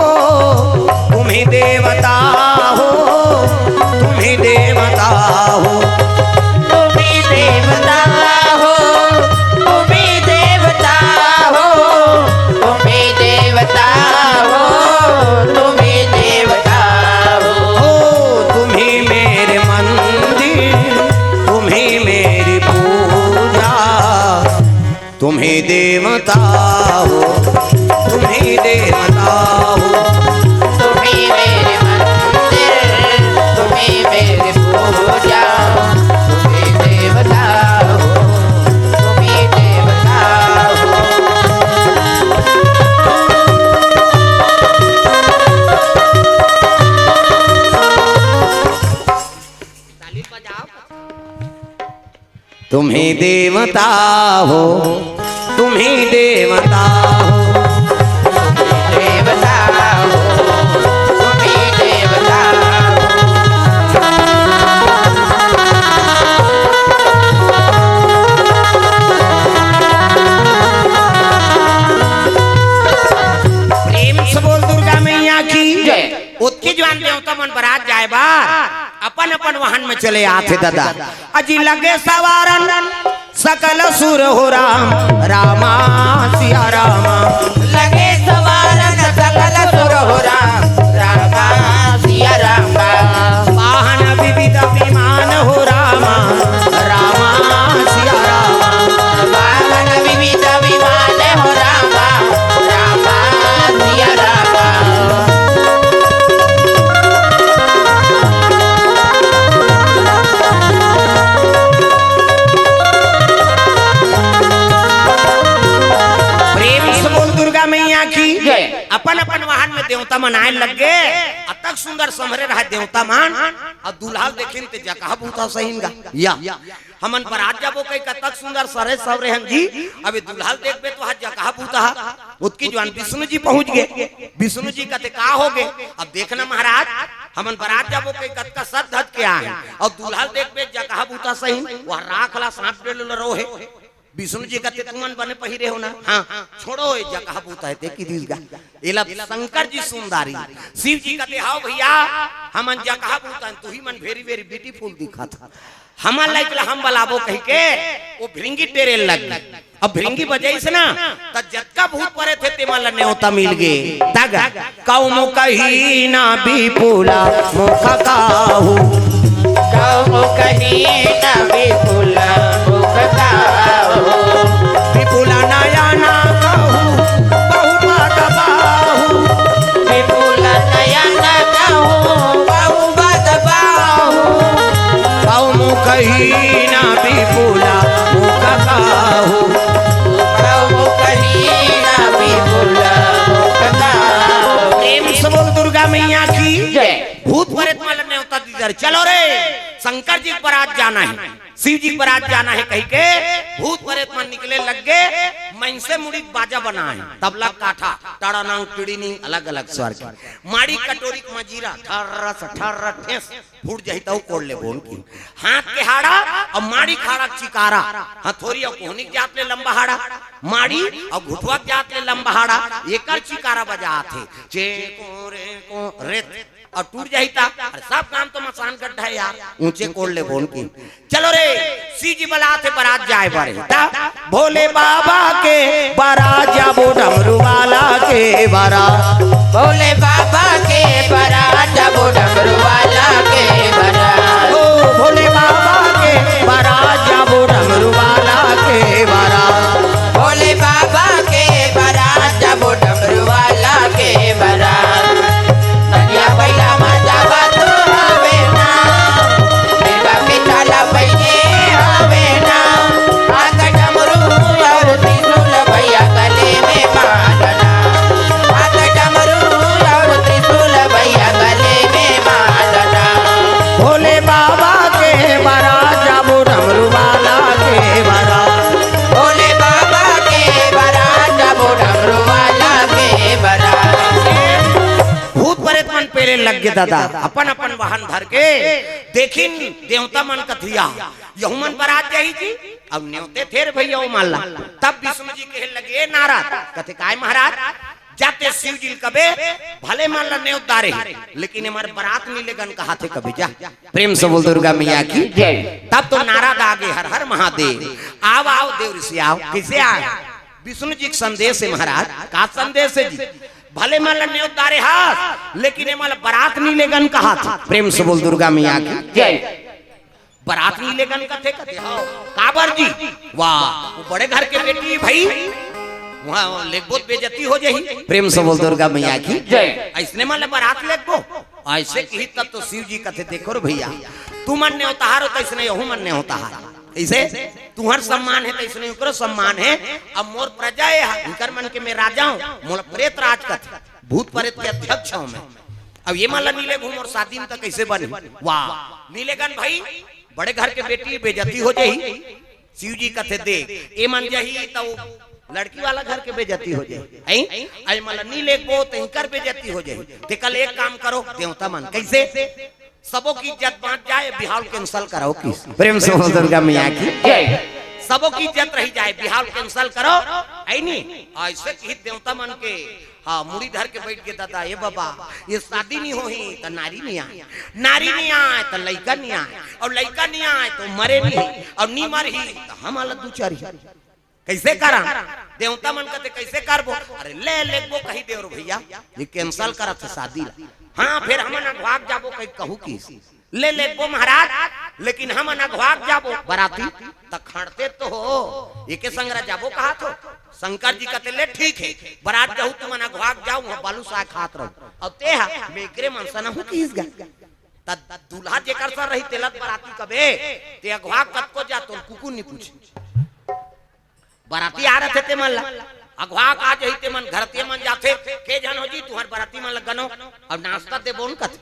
तुम्हें देवता हो, तुम्हें देवता हो, तुम्ही देवता हो, तुम्ही देवता हो, तुम्ही देवता हो, तुम्ही देवता हो, तुम्ही मेरे मंदिर, तुम्ही मेरी पूजा, तुम्ही देवता हो, तुम्ही देवता हो, तुम्ही मेरे मंदिर, तुम्ही मेरी पूजा, तुम्ही देवता हो, तुम्ही देवता हो। तुम्ही देवता हो, तुम्ही देवता हो, देवता हो, तुम्ही देवता हो। प्रेम से बोल दुर्गा मैया की जय। उत्की जवान देवता मन बरात जाए बार अपन अपन वाहन में चले आते दादा। अजी लगे सवारन सकल सुर हो राम, रामा सिया रामा, लगे सवारन सकल सुर हो राम, रामा सिया रामा, वाहन विविध विमान हो रामा, रामा सिया रामा, वाहन विविध विमान हो रामा, रामा सिया रामा। प्रेम से बोल दुर्गा मैया की जय। अपन अपन वाहन में देवता मन आए लग गए। अतक सुंदर समरे रहा देवता मान और दूल्हा देखिन ते जगह बूता सहीनगा या हमन बरात जाबो कई कतक सुंदर सरे सवरे हम जी। अबे दूल्हा देखबे तो हा जगह बूता उत्की जवान विष्णु जी पहुंच गए। विष्णु जी कहते का हो गए। अब देखना महाराज हमन बरात जाबो कई कतका सद धज के आए और दूल्हा देखबे जगह बूता सही वह राखला सांप डेल रोहे। विष्णु जी कहते तुमन बने पहिरे हो ना। हाँ छोड़ो ये जगह बूता है देखी दीगा एला शंकर जी सुंदरी। शिव जी कहते हाओ भैया हमन जगह बूता है तू ही मन वेरी वेरी ब्यूटीफुल दिखा था हमन लाइक हम बलाबो कह के वो भृंगी टेरे लग। अब भृंगी बजाई से ना त जत्का भूत परे थे ते माला न्योता मिल गए तागा काऊ मो कही ना विपुला मुखा काहू कहो कहीं न विपुल मुख काहू, विपुला नया ना कहू बहु बात बाहू विपुल नयन कहूँ बहु बद बाहू, काऊ मो कही ना विपुला मुखा काहू कहो कहीं न विपुल मुख काहू। प्रेम से बोल दुर्गा मैया की जय। भूत प्रेत मालूम नहीं होता दीदर चलो रे शंकर जी पर आज जाना है शिव जी पर आज जाना है कह के भूत प्रेत मन निकले लग गए। मन से मुड़ी बाजा बना है तबला काठा टाड़ा नांग टिड़ी नी अलग अलग स्वर के माड़ी कटोरी मजीरा ठर्रस ठर्र ठेस फूट जाई तो कोड़ ले बोन की हाथ के हाड़ा और माड़ी खाड़ा चिकारा हथोरी और कोहनी जात ले लंबा हाड़ा माड़ी और घुटवा जात ले लंबा हाड़ा एकर चिकारा बजा थे चे को रेत और टूट जाता सब काम तो मसान गड्ढा है यार ऊंचे कोड़ ले बोन की। चलो रे सी जी बला थे बारात जाए बारे भोले बाबा के बारात जाबो डमरू वाला के बारात भोले बाबा के बारात जाबो डमरू वाला के बारात, ओ भोले बाबा के बारात जाबो डमरू वाला के बारात भोले बाबा के बारात जाबो डमरू वाला के बारात। नदिया पहिला मजा बातो हवे ना, मेरा के ताला पहिले हवे ना, हाथ डमरू और त्रिशूल भैया गले में बांधना, हाथ डमरू और त्रिशूल भैया गले लग गए दादा अपन अपन वाहन धर के देखिन देवता मन कथिया यहू मन बारात जाही जी अब न्योते थे रे भैया माला तब विष्णु जी कहे लगे नाराज कथे काय महाराज जाते शिव जी कबे भले मान ला न्योत दारे लेकिन हमारे बारात मिलेगन कहा थे कभी जा प्रेम से बोल दुर्गा मैया की जय। तब तो नाराज आगे हर हर महादेव आओ आओ देव ऋषि आओ किसे आए विष्णु जी संदेश है महाराज का संदेश है जी भले मान ला न्योत दारे हाथ लेकिन हमारा बारात मिलेगन कहा था प्रेम से बोल दुर्गा मैया की जय। बारात मिलेगन कथे कथे काबर जी वाह वो बड़े घर के बेटी भाई वहाँ लेखबोत बेजती हो जाही प्रेम से बोल दुर्गा मैया की जय। ऐसने माले बारात लेखबो ऐसे की तब तो शिव जी कहते देखो रे भैया तू मन ने उतारो तो इसने यहू मन ने उतार ऐसे तुहर सम्मान है तो इसने उकरो सम्मान है अब मोर प्रजा है इनकर मन के मैं राजा हूँ मोर प्रेत राज कथे भूत प्रेत के अध्यक्ष हूँ मैं अब ये माला नीले घूम और शादी में तक कैसे बने वाह नीलेगन भाई बड़े घर के बेटी बेजती हो जाही शिव जी कथे देख ए मन जाही तो लड़की वाला घर के बेजती हो जाए आई मला नीले को कर बेजती हो जाए ते कल एक काम करो देवता मन कैसे सबों की इज्जत बांट जाए बिहार कैंसल करो किस प्रेम से दुर्गा मैया की जय। सबों की इज्जत रही जाए बिहार कैंसल करो आई नहीं ऐसे की देवता मन के हाँ मुड़ी धर के बैठ के दादा ये बाबा ये शादी नहीं हो ही तो नारी नहीं आए नारी नहीं आए तो लड़का नहीं आए और लड़का नहीं आए तो मरे नहीं और नहीं मर ही तो हम अलग दूचारी कैसे करा देवता मन कहते कैसे करबो अरे ले लेबो कही देव भैया ये कैंसल करत शादी हाँ फिर हम अगवाग जाबो कहीं कहू की ले लेबो महाराज लेकिन हम अगवाग जाबो बराती तक खड़ते तो हो एके संगरा जाबो कहा तो शंकर जी कहते ले ठीक है बरात जाऊ तुम अगवाग जाऊ बालू सा खात रहो अब ते मेकरे मनसा न हो किस गा त दूल्हा जेकर सर रही तेलत बराती कबे ते अगवाग कत को जा तो कुकु नहीं पूछे बराती आ रहे थे मन अगवा आ जाते मन घर ते मन जाते के जन हो जी तुहर बराती मन लगनो अब नाश्ता दे बोन कथ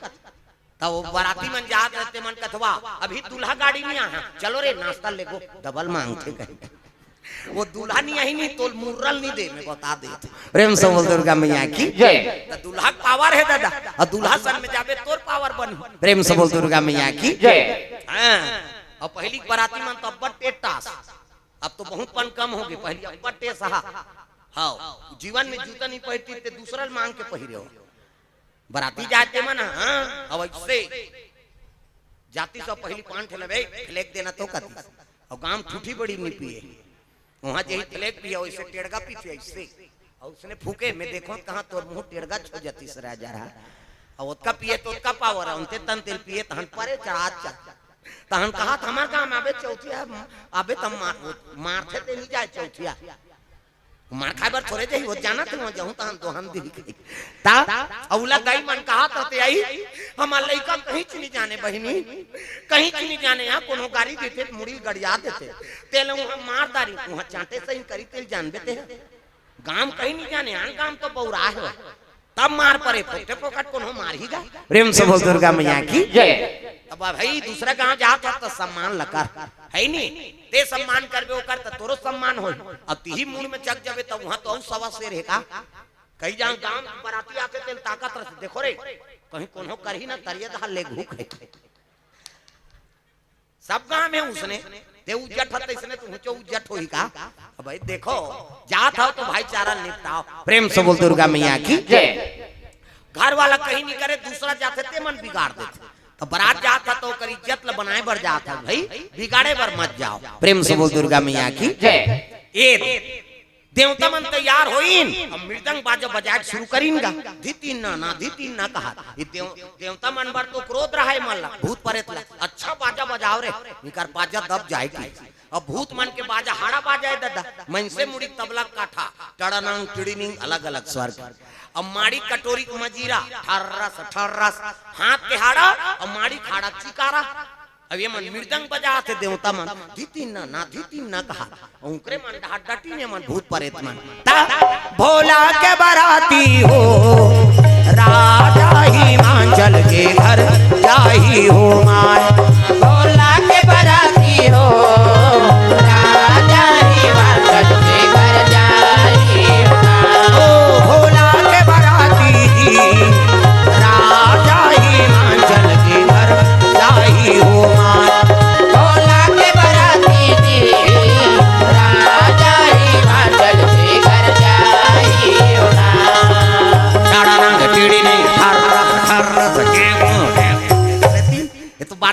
तब बराती मन जात रहते मन कथवा अभी दूल्हा गाड़ी नहीं आया चलो रे नाश्ता ले गो डबल मांगते कहे वो दूल्हा नहीं आई नहीं तो मुर्रल नहीं दे मैं बता दे प्रेम से बोल दुर्गा मैया की जय। दूल्हा पावर है दादा और दूल्हा सन में जाबे तोर पावर बन प्रेम से बोल दुर्गा मैया की जय। और पहली बराती मन तो बट टास अब तो बहुत पन कम हो गए पहले अब्बा टे सहा हाँ जीवन में जूता नहीं पहनती ते दूसरा मांग के पहिरे हो बराती जाते मन हाँ अब ऐसे जाती सब पहली पान ठेलबे फ्लेक देना तो कती और गांव ठूठी बड़ी नहीं पिए वहां जही फ्लेक पिया वैसे टेड़गा पीछे ऐसे और उसने फूके मैं देखो कहां तोर मुंह टेड़गा छो जाती सरा जा रहा और उसका पिए तो उसका पावर है उनते तन तेल पिए तहन परे चढ़ा तहन कहा हमार काम आबे चौथिया आबे तम मारथे ते नहीं जाए चौथिया मार खाए बर थोड़े जाई वो जाना तू जाऊं तहन दोहन दी ता औला दाई मन कहा तते आई हमार लइका कहीं च नहीं जाने बहिनी कहीं च नहीं जाने यहां कोनो गाड़ी देते मुड़ी गड़िया देते तेल वहां मार दारी वहां चाटे सही करी तेल जान देते गांव कहीं नहीं जाने आन गांव तो बौरा है तब मार पड़े फोटे फोकट कोनो मार ही गा प्रेम से बोल दुर्गा मैया की जय। अब भाई दूसरा गांव जात तो सम्मान लकर है नहीं ते सम्मान करबे ओकर त तोरो सम्मान होई अब तीही मुंह में चक जाबे त वहां तो सवा शेर है का कई जहां गांव बराती आते तेल ताकत रह देखो रे कहीं कोनो करही ना तरिया धा ले भूख है सब गांव में उसने ते उजट हत इसने तू चो उजट होई का अब भाई देखो जात हो तो भाईचारा निपटाओ प्रेम से बोल दुर्गा मैया की जय। घर वाला कहीं नहीं करे दूसरा जाते ते मन बिगाड़ देते तो बारात जाता तो कर इज्जत ल बनाए बर जाता भाई बिगाड़े बर मत जाओ प्रेम से बोल दुर्गा मैया की जय। ए देवता मन तैयार होइन अब मृदंग बाजा बजाए शुरू करीनगा धीतीन ना कहा ये देवता मन बर तो क्रोध रहा है मल्ला भूत प्रेत ला अच्छा बाजा बजाओ रे निकर बाजा दब जाएगी अब भूत मन के बाजा हाड़ा बाजाए दादा मन से मुड़ी तबला काठा टड़ानंग टिड़िनिंग अलग अलग स्वर अब माड़ी कटोरी मजीरा ठर्रस हाथ के हाड़ा और माड़ी खाड़ा चिकारा अब ये मन मृदंग बजा थे देवता मन धीतीन ना कहा उनकरे मन डटी ने मन भूत प्रेत मन भोला के बराती हो राजा हिमाचल के घर जाही हो माय भोला के बराती हो राजा हिमाचल के घर जाही हो भोला के बराती राजा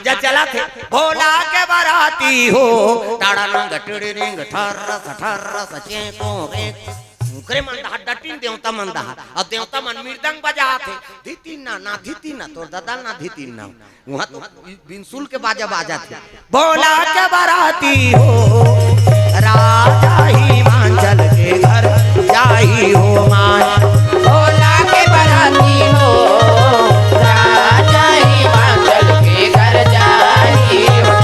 बाजा चला थे भोला के बाराती हो टाड़ा नंग टिड़ी रिंग ठर्रस ठर्रस चेको रे करे मंदा डटिन देवता मंदा और देवता मन मृदंग बजा थे धीती ना धीती ना तो दादा ना धीती ना वहां तो बिनसुल के बाजा बाजा थे भोला के बाराती हो राजा हिमाचल के घर जाई हो मान भोला के बाराती हो राजा हिमाचल के घर जाई हो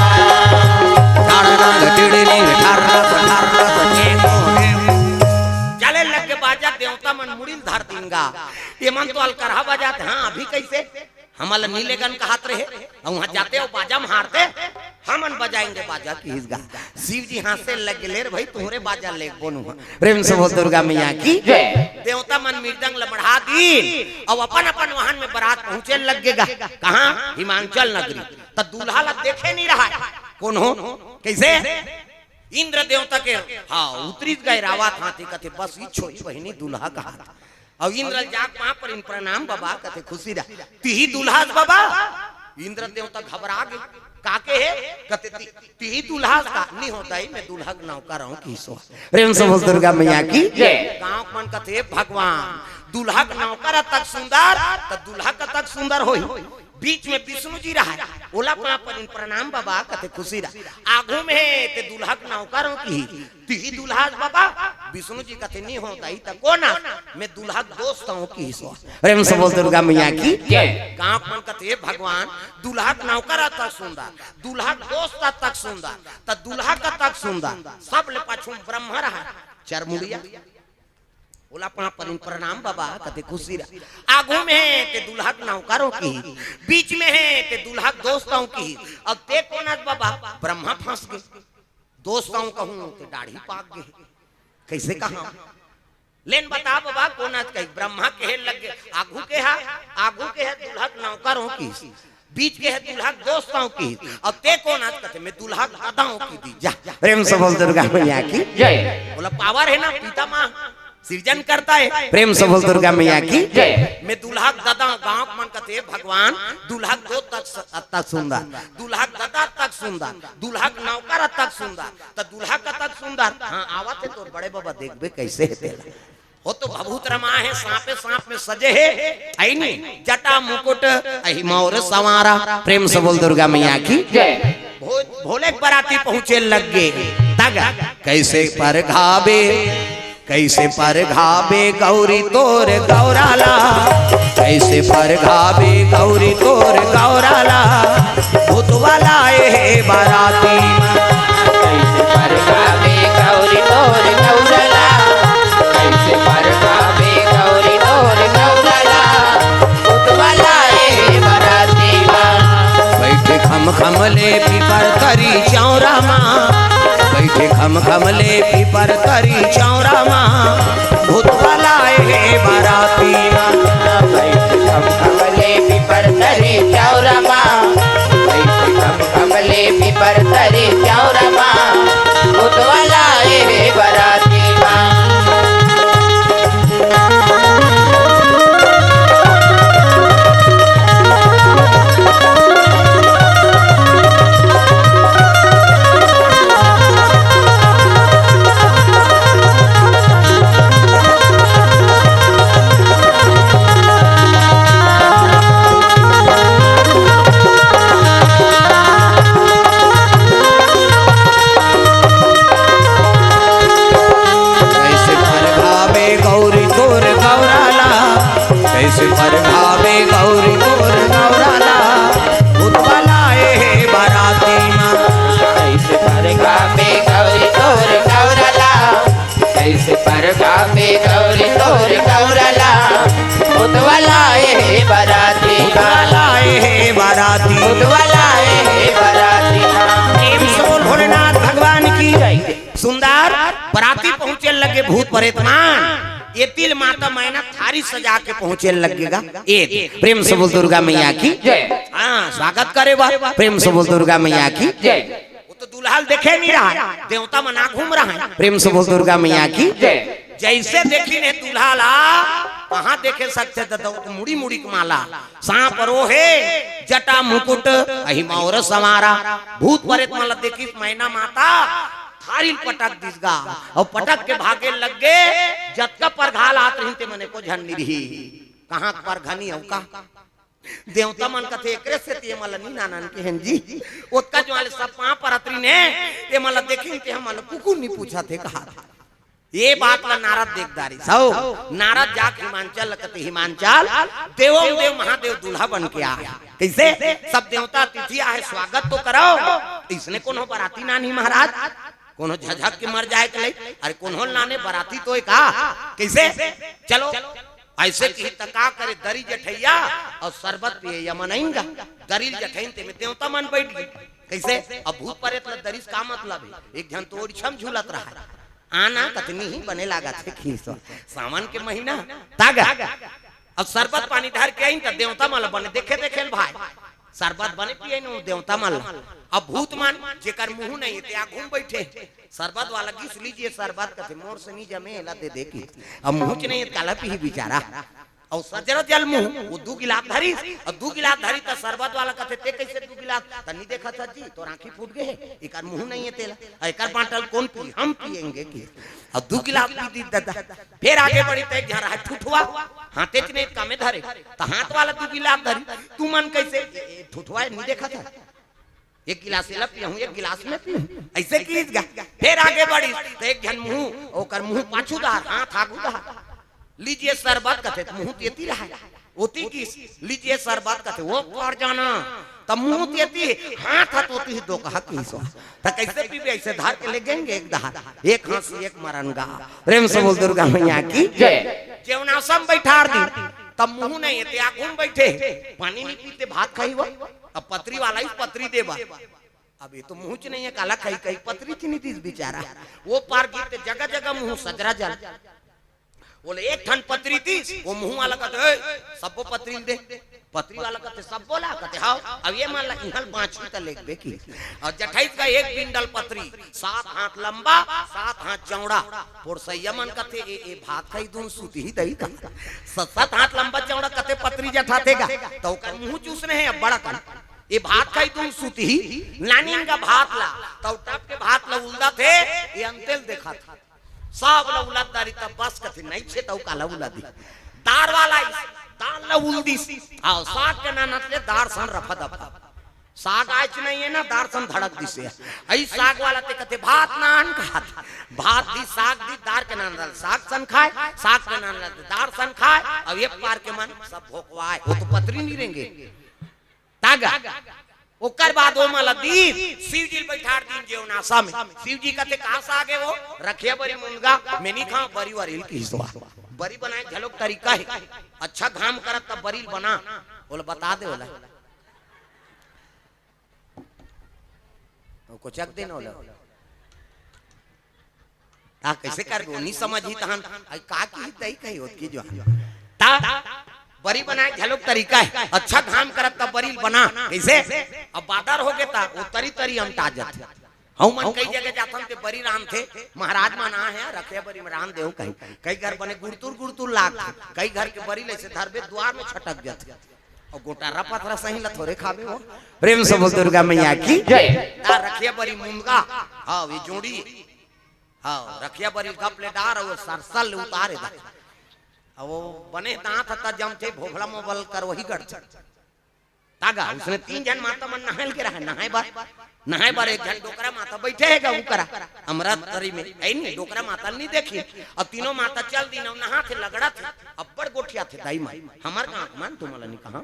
चले लग के बाजा देवता मन मुड़िल धर देंगा ये मन तो अलकरहा बजाते हाँ अभी कैसे हमारा नीलेगन का हाथ रहे वहां जाते हो बाजा में हारते हमन बजाएंगे बाजा की हिस्सा शिव जी हाथ से लग ले भाई तुम्हारे बाजा ले बोनू प्रेम से बोल दुर्गा मैया की देवता मन मृदंग लबढ़ा दी और अपन अपन वाहन में बारात पहुंचे लगेगा कहाँ हिमाचल नगरी तो दूल्हा ला देखे नहीं रहा कौन हो कैसे इंद्र देवता के हाँ उतरी गए रावत हाथी कथे बस इच्छो बहिनी दूल्हा का हाथ और इंद्र जाग वहां पर इन प्रणाम बाबा कथे खुशी रहा तिही दूल्हा बाबा इंद्र देवता घबरा गए काके है कते तिही दूल्हा का नहीं होता ही मैं दूल्हा नौकर रहूं किसो प्रेम से बोल दुर्गा मैया की गांव मन कथे भगवान दूल्हा का नौकर तक सुंदर तो दूल्हा का तक सुंदर होई बीच में विष्णु जी रहा ओला पर प्रणाम बाबा कथे खुशी रहा आगू में ते दूल्हा का नौकरों की तिही दूल्हा बाबा विष्णु जी कथे नहीं होता ही तक कोना मैं दूल्हा दोस्त हूं की सो प्रेम से बोल दुर्गा मैया की गांव मन कथे भगवान दूल्हा का नौकर तक सुंदर दूल्हा दोस्त तक सुंदर त दूल्हा का तक सुंदर सब ले पाछू ब्रह्म रहा चरमुड़िया बोला पर प्रणाम बाबा कते खुशी रहा आगू में है ते दूल्हा नौकरों की बीच में है ते दूल्हा दोस्तों की अब ते कोना बाबा ब्रह्मा फंस गए दोस्तों कहूं ते दाढ़ी पाक गए कैसे कहा लेन बता बाबा कोना कही ब्रह्मा के लग गए आगू के है दूल्हा नौकरों की बीच के है दूल्हा दोस्तों की अब ते कोना कहते मैं दूल्हा दादाओं की दी जा प्रेम से बोल दुर्गा मैया की जय बोला पावर है ना पिता मां सृजन करता है प्रेम से बोल दुर्गा मैया की मैं दूल्हा दादा गांव मन कथे भगवान दूल्हा दो तक सुंदर दूल्हा दादा तक सुंदर दूल्हा नौकर तक सुंदर तो दूल्हा का तक सुंदर हाँ आवत है तो बड़े बाबा देखबे कैसे है तेला हो तो भभूत रमा है सांप में सजे है आई नहीं जटा मुकुट अहि मोर सवारा प्रेम से बोल दुर्गा मैया की भोले बराती पहुंचे लग गए तगा कैसे पर घाबे गौरी तोर गौराला कैसे पर घाबे गौरी तोर गौराला भूतवाला है बाराती कैसे पर घाबे गौरी तोर गौराला कैसे पर घाबे गौरी तोर गौराला भूतवाला है बाराती बैठे खम ले पीपर तरी चौरा माँ बैठे खम ले पीपर तरी चौरा माँ भूतवाला है बाराती बैठे खम ले पीपर तरी चौरा माँ बैठे खम ले पीपर तरी चौरा माँ भूतवाला है बाराती भोलेनाथ भगवान की सुंदर बराती पहुंचे लगे भूत प्रेतमान ये तिल माता मैना थारी सजा के पहुंचे लगेगा एक प्रेम से बोल दुर्गा मैया की हाँ स्वागत करे बा प्रेम से बोल दुर्गा मैया की वो तो दुल्हाल देखे नहीं रहा देवता मना घूम रहा है प्रेम से बोल दुर्गा मैया की जैसे देखी ने दुल्हाला कहाँ देखे सकते तो मुड़ी मुड़ी माला सांप रोहे जटा मुकुट अहिमा और समारा भूत प्रेत मला देखी मैना माता थारी पटक दिसगा और पटक के भागे लग गए जत पर घाल आत रही मने को झन्नी रही कहाँ पर घनी हो का देवता मन कथे एकरे से ते मला नी नानन के हन जी ओतका जो वाले सब पां पर अतरी ने ते मला देखी ते हम कुकुर नहीं पूछा थे कहा ये बात ला नारद देखदारी सब नारद जाक हिमांचल कते हिमांचल देवों देव महादेव दूल्हा बन के आया कैसे सब देवता अतिथि आए स्वागत तो कराओ इसने कोनो बराती नानी महाराज कोनो झझक के मर जाए के अरे कोनो नाने बराती तो का कैसे चलो ऐसे की तका करे दरी जठैया और शरबत पिए या मनाएंगा दरी जठैन ते में देवता मन बैठ गई कैसे अब भूत प्रेत ला दरिस का मतलब है एक जन तो छम झूलत रहा है आना कतनी ही बने लागा थे खीस सावन के महीना तागा अब शरबत पानी धर के आई त देवता मन बने देखे देखे भाई शरबत बने पिए न देवता मन अब भूत मान जेकर मुंह नहीं ते आ घूम बैठे शरबत वाला किस लीजिए शरबत कथे मोर से नहीं जमे ला दे देखी अब मुंह च नहीं काला पी बेचारा और सजर जल मुंह वो 2 गिलास धरी और 2 गिलास धरी त शरबत वाला कथे ते कैसे 2 गिलास त नहीं देखा था जी तो आंखें फूट गए एकर मुंह नहीं है तेला एकर बाटल कौन पी हम पिएंगे की और 2 गिलास पी दी दादा फिर आगे बढ़ी त जहां रहा ठुठवा हाथे च नहीं कामे धरे त हाथ वाला 2 गिलास धरी तू मन कैसे ठुठवा नहीं देखा था एक गिलास से पिया हूं एक गिलास में पी ऐसे कीज गा फिर आगे बढ़ी तो एक जन मुंह ओकर मुंह पाछूदार हाथ आगूदार लीजिए शरबत कथे मुंह तेती रहा ओती की लीजिए शरबत कथे वो पर जाना तब मुंह तेती हाथ हतोती दो कहा की सो त कैसे पीबे ऐसे धार के ले गएंगे एक धार एक हंसी एक मरनगा प्रेम से बोल दुर्गा मैया की जय जेवना सब बैठार दी तब मुंह नहीं ते आगून बैठे पानी नहीं पीते भात खाई वो अब पत्री वाला ही पत्री देवा अब ये तो मुंह च नहीं है काला खाई कहीं पत्री च नहीं थी बेचारा वो पार गीत जगह जगह मुंह सजरा जल बोले एक ठन पत्री थी वो मुंह वाला कहते सबको पत्री दे पत्री वाला कहते सब बोला कहते हाँ अब ये मान ला इहल 5 त लेख देखी और जठाई का एक बिंडल पत्री 7 हाथ लंबा 7 हाथ चौड़ा और संयमन कहते ए भात खाई दूं सूती ही दही का 7 हाथ लंबा चौड़ा कहते पत्री जठातेगा तो का मुंह चूसने हैं अब बड़ा कर ये भात खाई दूं सूती ही नानी का भात ला तो टप के भात ला उल्दा थे ये अंतेल देखा था सब ला उलादारी तब बस कथे नहीं छे तो काला उला दी दार वाला दाल ला उल्दी हां साग के नानत ले दार सन रफा दफा साग आइच नहीं है ना दार सन धड़क दिसे आई साग वाला ते कथे भात नान खात भात दी साग दी दार के नान साग सन खाए साग के नान दार सन खाए अब एक पार के मन सब भोकवाए वो तो पतरी नहीं रहेंगे तागा ओकर बाद वो मला दी शिव जी बैठार दिन जेवनासा में शिव जी कहते कहां से आगे वो रखिया बरी मुनगा मैं नहीं खाऊं बरी वरील की हिस्सा बरी बनाए झलोक तरीका है अच्छा घाम करत तब बरील बना बोले बता दे बोला को चक देना बोला ता कैसे कर गो नहीं समझी तहन का की तई कही होत की जो ता बरी बनाए झलोक तरीका है अच्छा घाम करत तब बरील बना कैसे अब बादर हो गए ता वो तरी तरी हम ताजत हम मन कई जगह जाथन ते बरी राम थे महाराज माना है रखे बरी में राम देव कई घर बने गुड़तुर लाग कई घर के बरी ले से धरबे द्वार में छटक जाते और गोटारा पथरा सही ला थोड़े खाबे हो प्रेम से बोल दुर्गा मैया की जय ता रखिया बरी मुंगा हां ये जोड़ी हां रखिया बरी गपले डार और सरसल उतारे दा अब वो बने दांत था जमते भोगला मोबल कर वही गढ़ तागा उसने 3 जन माता मन नहाल के रहा नहाए बार एक जन डोकरा माता बैठे हैगा वो करा अमृत तरी में ऐ नहीं डोकरा माता नहीं देखी अब तीनों माता चल दी न नहा थे लगड़ा थे अब्बड़ गोठिया थे दाई माई हमार का मान तुम नहीं कहा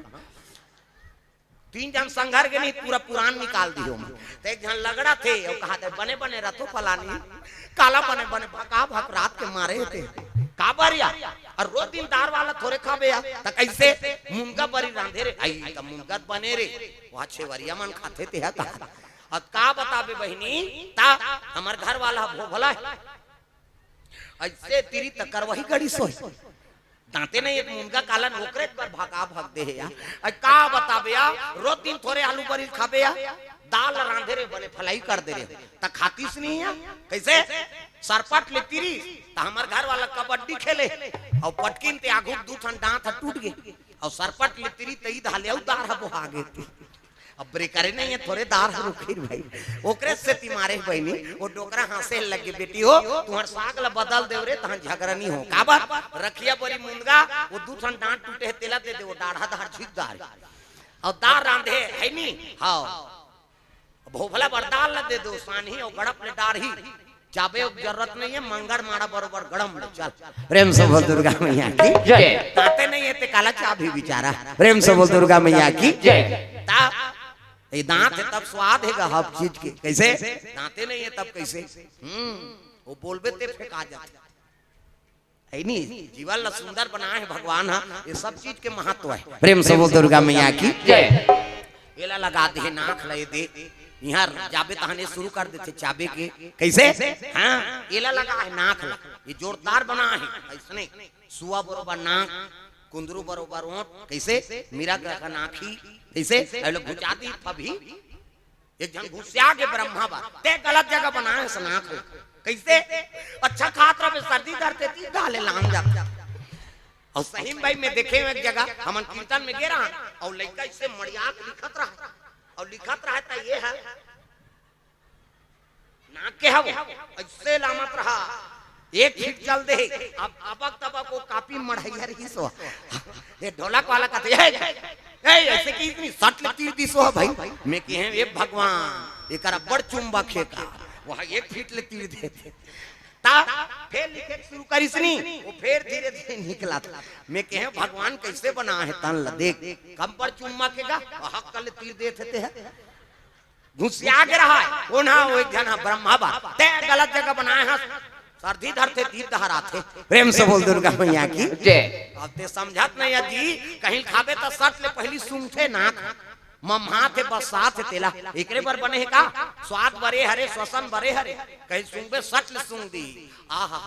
3 जन संघर के नहीं पूरा पुराण निकाल दियो तो एक जन लगड़ा थे और कहा थे बने बने रथो फलानी काला बने बने भका भक रात के मारे थे काबरिया और रोज दिन दार वाला थोड़े खाबे या त कैसे मुंगा बरी रांधे रे आई त मुंगत बने रे वहां छेवरिया मन खाते थे का अब का बताबे बहिनी ता हमर घर वाला भोभला ऐसे तिरी तकर वही गड़ी सोई दांते नहीं एक मुंगा काला नौकरे पर भागा भाग दे या का बताबे या रोज दिन थोड़े आलू बरी खाबे या दाल रांधे रे बने फलाई कर दे रे त खातीस नहीं है कैसे सरपट ले तिरी त हमर घर वाला कबड्डी खेले और पटकिन ते आगू दू ठन दांत टूट गए और सरपट ले तिरी तई धाले दार हबो आगे अब ब्रेकरे नहीं है थोड़े दार रुखिर भाई ओकरे से ती मारे बहनी वो डोकरा हंसे लगे बेटी हो तुम्हार साग ला बदल देव रे तहां झगड़ा नहीं हो का बात रखिया बड़ी मुंगा वो दू ठन दांत टूटे तेला दे दे वो दाढ़ा दाढ़ झिक दार और दार रांधे है नी हां भोभला बरदाल ला दे दो सानी और गड़प ले दाढ़ी चाबे जरूरत नहीं है मंगड़ मारा बरोबर गड़म ले चल प्रेम से बोल दुर्गा मैया की जय ताते नहीं है ते काला चाबी बेचारा प्रेम से बोल दुर्गा मैया की जय ता ये दांत है तब स्वाद है हर चीज के कैसे दांते नहीं है तब कैसे वो बोलबे ते फेंका जाता है नहीं जीवन ला सुंदर बना है भगवान हा ये सब चीज के महत्व है प्रेम से बोल दुर्गा मैया की जय एला लगा दे नाक ले दे यहाँ जाबे तहने शुरू कर देते चाबे के कैसे हाँ एला लगा है नाक ला ये जोरदार बना है ऐसने सुआ बरोबर नाक कुंदरू बरोबर ओंठ कैसे मीरा का नाखी कैसे लोग घुचाती फभी एक जन घुसिया के ब्रह्मा बा ते गलत जगह बनाए है नाक कैसे अच्छा खातरा में सर्दी दर्द थी डाले लांग जा और सही भाई में देखे एक जगह हमन कीर्तन में गेरा और लड़का इससे मड़ियाक लिखत रहा और लिखत रहा था ये है नाक के हव ऐसे लामत रहा एक हिट चल दे अब अबक तबक वो कापी मढ़ैया रही सो ये ढोलक वाला कहते है ऐसे की इतनी सट तीर दी सो भाई मैं कहे ये भगवान एकरा बड़ चुंबक है का वहां एक फीट ले तीर दे ता फिर लिखे शुरू करिसनी वो फिर धीरे धीरे निकला था मैं कहे भगवान कैसे बना है तन ला देख कम पर चुम्मा केगा हक कल तीर देते हैं घुसिया के रहा है वो ना वो एक जना ब्रह्मा बा ते गलत जगह बनाए हैं सर्दी धरते तीर दहराते प्रेम से बोल दुर्गा मैया की जय अब ते समझत नहीं है जी कहीं खाबे तो सट ले पहली सूंघते नाक मम्हा थे बसात थे तेला एकरे पर बने है का स्वाद बरे हरे श्वसन बरे हरे कहीं सूंघबे सट ले सूंघ दी आहा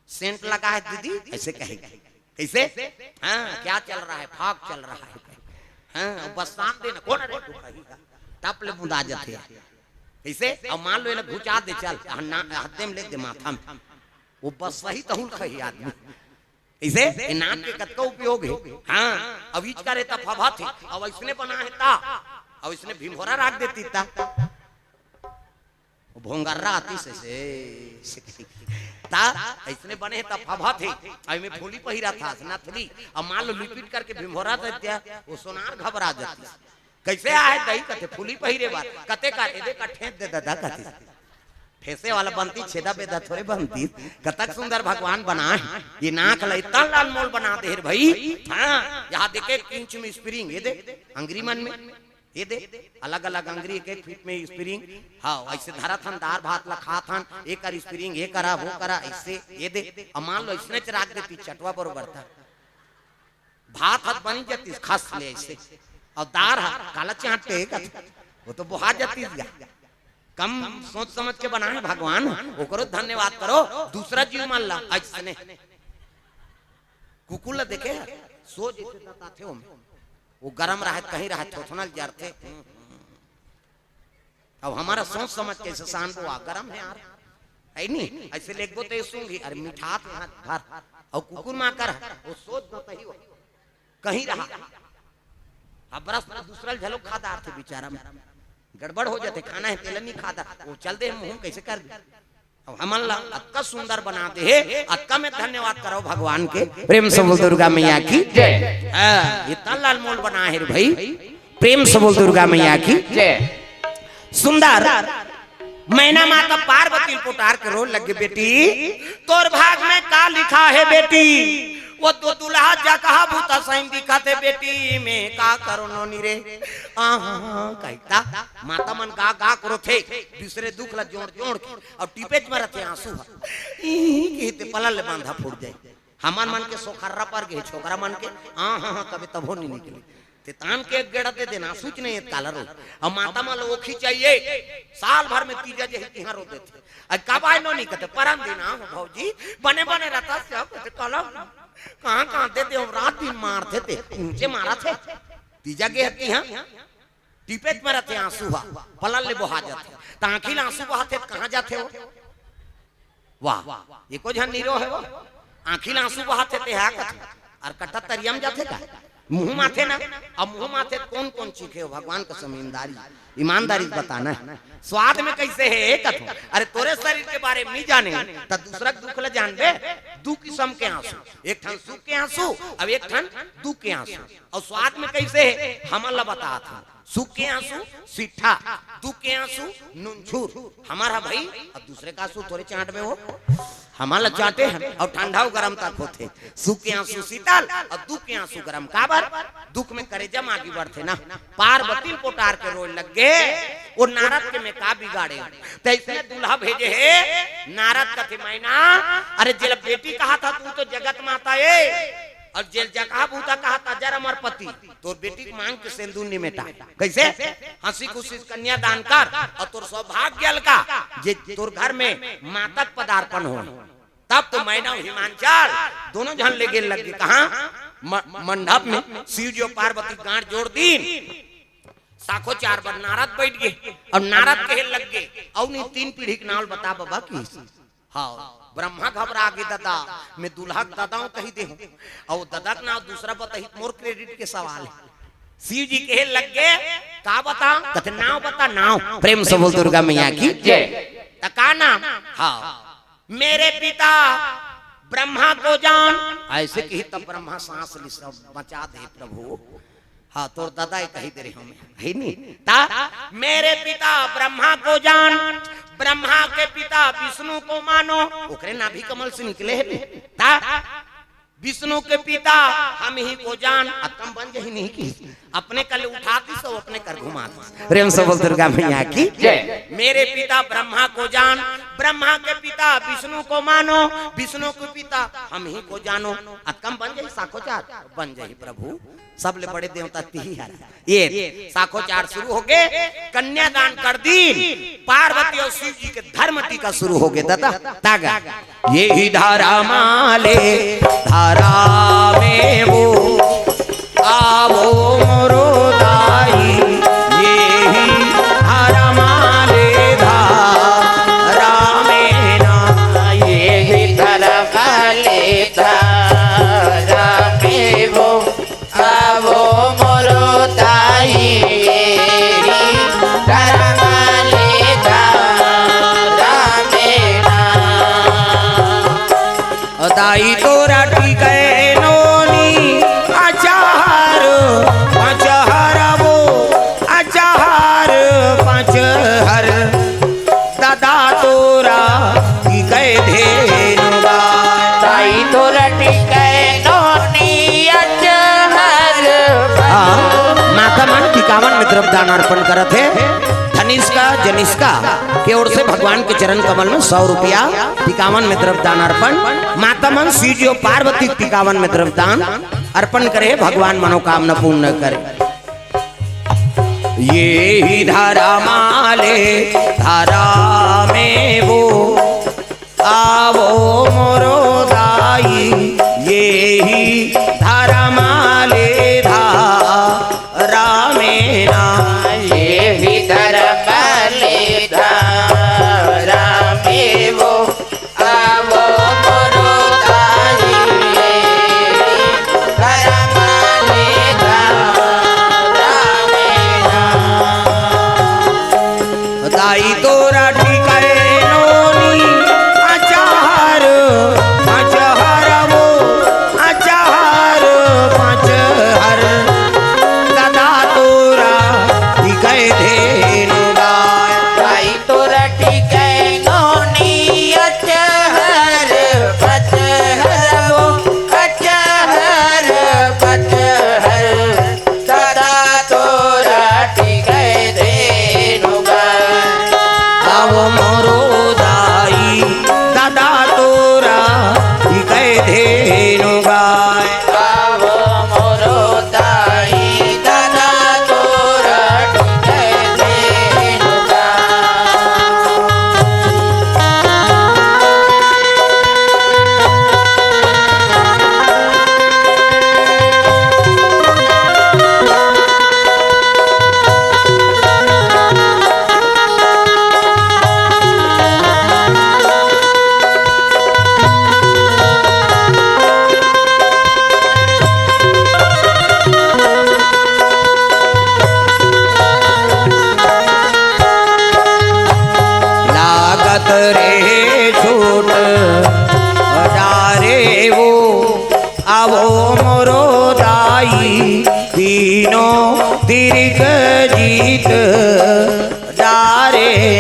सेंट लगा है दीदी ऐसे कहेगा कैसे हाँ क्या चल रहा है फाग चल रहा है हाँ बसात देना कौन रे तू कहेगा टप ले बुंदा जाते कैसे अब मान लो इन्हें घुचा दे चल हत्ते में ले दे माथा में वो बस सही तो कही आदमी इसे नाक के कत का उपयोग है हाँ अब इच का रहता फभा थे अब इसने बना है ता अब इसने भीमहोरा राख देती ता भोंगर्रा आती से ता इसने बने है ता फभा थे अब में फूली पहिरा था नथली अब मान लो लिपिट करके भीमहोरा देते वो सोनार घबरा जाती कैसे आए दही कते फूली पहिरे बार कते का एदे का ठेक दे दादा कते फेसे वाला बनती छेदा बेदा थोड़े बनती कतक सुंदर भगवान बना है ये नाक ला इतना लाल मोल बना दे भाई हाँ यहाँ देखे इंच में स्प्रिंग ये दे अंग्री मन में ये दे अलग अलग अंग्री एक फीट में स्प्रिंग हाँ ऐसे धरा थन दार भात ला खा थन एक कर स्प्रिंग ये करा वो करा ऐसे ये दे अब मान लो इसने राख देती चटवा बरोबर था भात हाथ बनी जाती खास ले ऐसे और दार काला चाटे वो तो बुहा जाती कम सोच समझ के बना है भगवान वो करो धन्यवाद करो दूसरा जीव मान ला ऐसने कुकुल देखे सो जैसे थे वो गरम रहे कहीं रहे थोथनल जर थे अब हमारा सोच समझ के शान वो गरम है यार है नहीं ऐसे लेख दो तो सूंगी अरे मिठात भर और कुकुर मां कर वो सोच दो कहीं रहा अब बरस दूसरा झलोक खाता थे बेचारा में गड़बड़ हो जाते खाना है तेल नहीं खाता वो चल दे मुंह कैसे कर दे अब हमन अक्का सुंदर बनाते हैं अक्का में धन्यवाद करो भगवान के प्रेम से बोल दुर्गा मैया की जय इतना लाल मोल बना है भाई प्रेम से बोल दुर्गा मैया की जय सुंदर मैना माता पार्वती पुकार के रो लगे बेटी तोर भाग में का लिखा है बेटी वो दो दुल्हा जा कहा भूता सैन दिखाते बेटी में का करो नोनी रे कहता माता मन गा गा करो थे दूसरे दुख ला जोड़ जोड़ के और टिपेज में रहते आंसू कहते पलल ले बांधा फूट जाए हमार मन के सोखर्रा पर गए छोकरा मन के हाँ कभी तब हो नहीं निकले ते तान के गेड़ा दे देना सूच नहीं काला रो और माता मन ओखी चाहिए साल भर में तीजा जे तिहां रो देते अब कब आए नो नहीं कहते परम दिन आओ भौजी बने बने रहता सब कहते कला कहाँ देते हम रात दिन मारते थे ऊंचे मारा थे तीजा गे हती हाँ टिपेत में रहते आंसू हा पलल ले बहा जाते तांखिल आंसू बहाते कहां जाते हो वाह एको झन नीरो है वो आंखिल आंसू बहाते ते हा कथे और कट्टा तरियम जाते का मुंह माथे ना अब मुंह माथे कौन कौन चीखे हो भगवान का ईमानदारी ईमानदारी बताना है स्वाद में कैसे है एक कथो अरे तोरे शरीर के बारे में नहीं जाने तो दूसरा दुख ले जान बे दू किस्म के आंसू एक ठन सुख के आंसू अब एक ठन दुख के आंसू और स्वाद में कैसे है हमला बता था सुख के आंसू सिट्ठा दुख के आंसू नुनछूर हमारा भाई अब दूसरे का आंसू थोड़े चाट में हो हमारा चाटे हैं और ठंडा गरम तक होते सुख के आंसू शीतल और दुख के आंसू गरम काबर दुख में करेजम आगे बढ़ते ना पार्वती पोटार के रोज लग गए वो नारद के में का बिगाड़े तो इसने दूल्हा भेजे है नारद का मैना अरे जेल बेटी कहा था तू तो जगत माता है और जेल जगह भूता कहा था जर अमर पति तो बेटी की मांग के सिंदूर नहीं मिटा कैसे हंसी खुशी कन्या दान कर और तोर सौभाग्य का जे तोर घर में मातक पदार्पण हो तब तो मैना हिमांचल दोनों जन ले गेल लगे कहा मंडप में शिव जी और पार्वती गांठ जोड़ दी साखो चार बार नारद बैठ गए और नारद कहे लग गए और नहीं 3 पीढ़ी के नाल बता बाबा की हाँ ब्रह्मा घबरा गए दादा मैं दूल्हा दादा कही दे और दादा का नाम दूसरा बताई मोर क्रेडिट के सवाल है शिव जी कहे लग गए का बता कहते नाव बता नाव प्रेम से बोल दुर्गा मैया की जय का नाम हाँ मेरे पिता ब्रह्मा को जान ऐसे कही तब ब्रह्मा सांस ली सब बचा दे प्रभु हाँ तोर दादा ही कही दे रहे हमें है नहीं ता मेरे पिता ब्रह्मा को जान ब्रह्मा के पिता विष्णु को मानो ओकरे नाभि कमल से निकले है ता विष्णु के पिता हम ही को जान अतम बन जही नहीं की अपने कल उठाती सब अपने कर घुमाती प्रेम से बोल दुर्गा मैया की जय मेरे पिता ब्रह्मा को जान ब्रह्मा के पिता विष्णु को मानो विष्णु के पिता हम ही को जानो अतम बन जही साखोचार बन जही प्रभु सब ले बड़े देवता तिही है ये साखोचार शुरू हो गए कन्यादान कर दी पार्वती और शिव जी के धर्म टीका शुरू हो गए दादा तागा ये ही धारा माले धारा में वो आवो मोरो दाई ये ही धारा माले धारा में ना ये ही धारा माले धारा में वो आवो मोरो दाई धारा माले धारा में ना दाई तोरा टीके नोनी अचार पंचहर वो अचार पंचहर दादा तोरा टीके धेनुगा दाई तोरा टीके नोनी अचार माता मन 51 में द्रव्यदान अर्पण करत है धनिष्का जनिष्का के ओर से भगवान के चरण कमल में 100 रुपया 51 में द्रव्यदान अर्पण माता मन शिव जी और पार्वती 51 में द्रव्यदान अर्पण करे भगवान मनोकामना पूर्ण करे ये ही धारा माले धारा में वो आवो मोरो दाई ये ही धारा माले धारा में ना ये भी धारा माले धारा में वो आवो मोरो दाई धारा माले धारा में दाई तोरा टीके नोनी अचार पंचहर वो अचार पंचहर दादा तोरा टीके धेनुगा दाई तोरा टीके नोनी अचहर पचहर वो अचहर पचहर दादा तोरा टीके धेनुगा आवो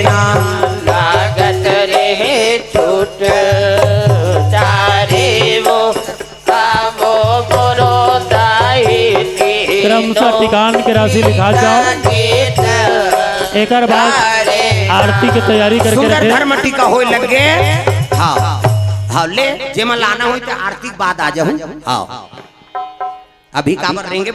नाम लागत रे छूट तारे वो आवो गुरु दाई क्रमशः ठिकान के राशि लिखा जाओ। एक बाद आरती की तैयारी करके सुंदर रखे। धर्म टीका होए लगे। हाँ हाँ ले जेमा लाना हो तो आरती के बाद आ जाऊं। हाँ अभी काबर रहेंगे।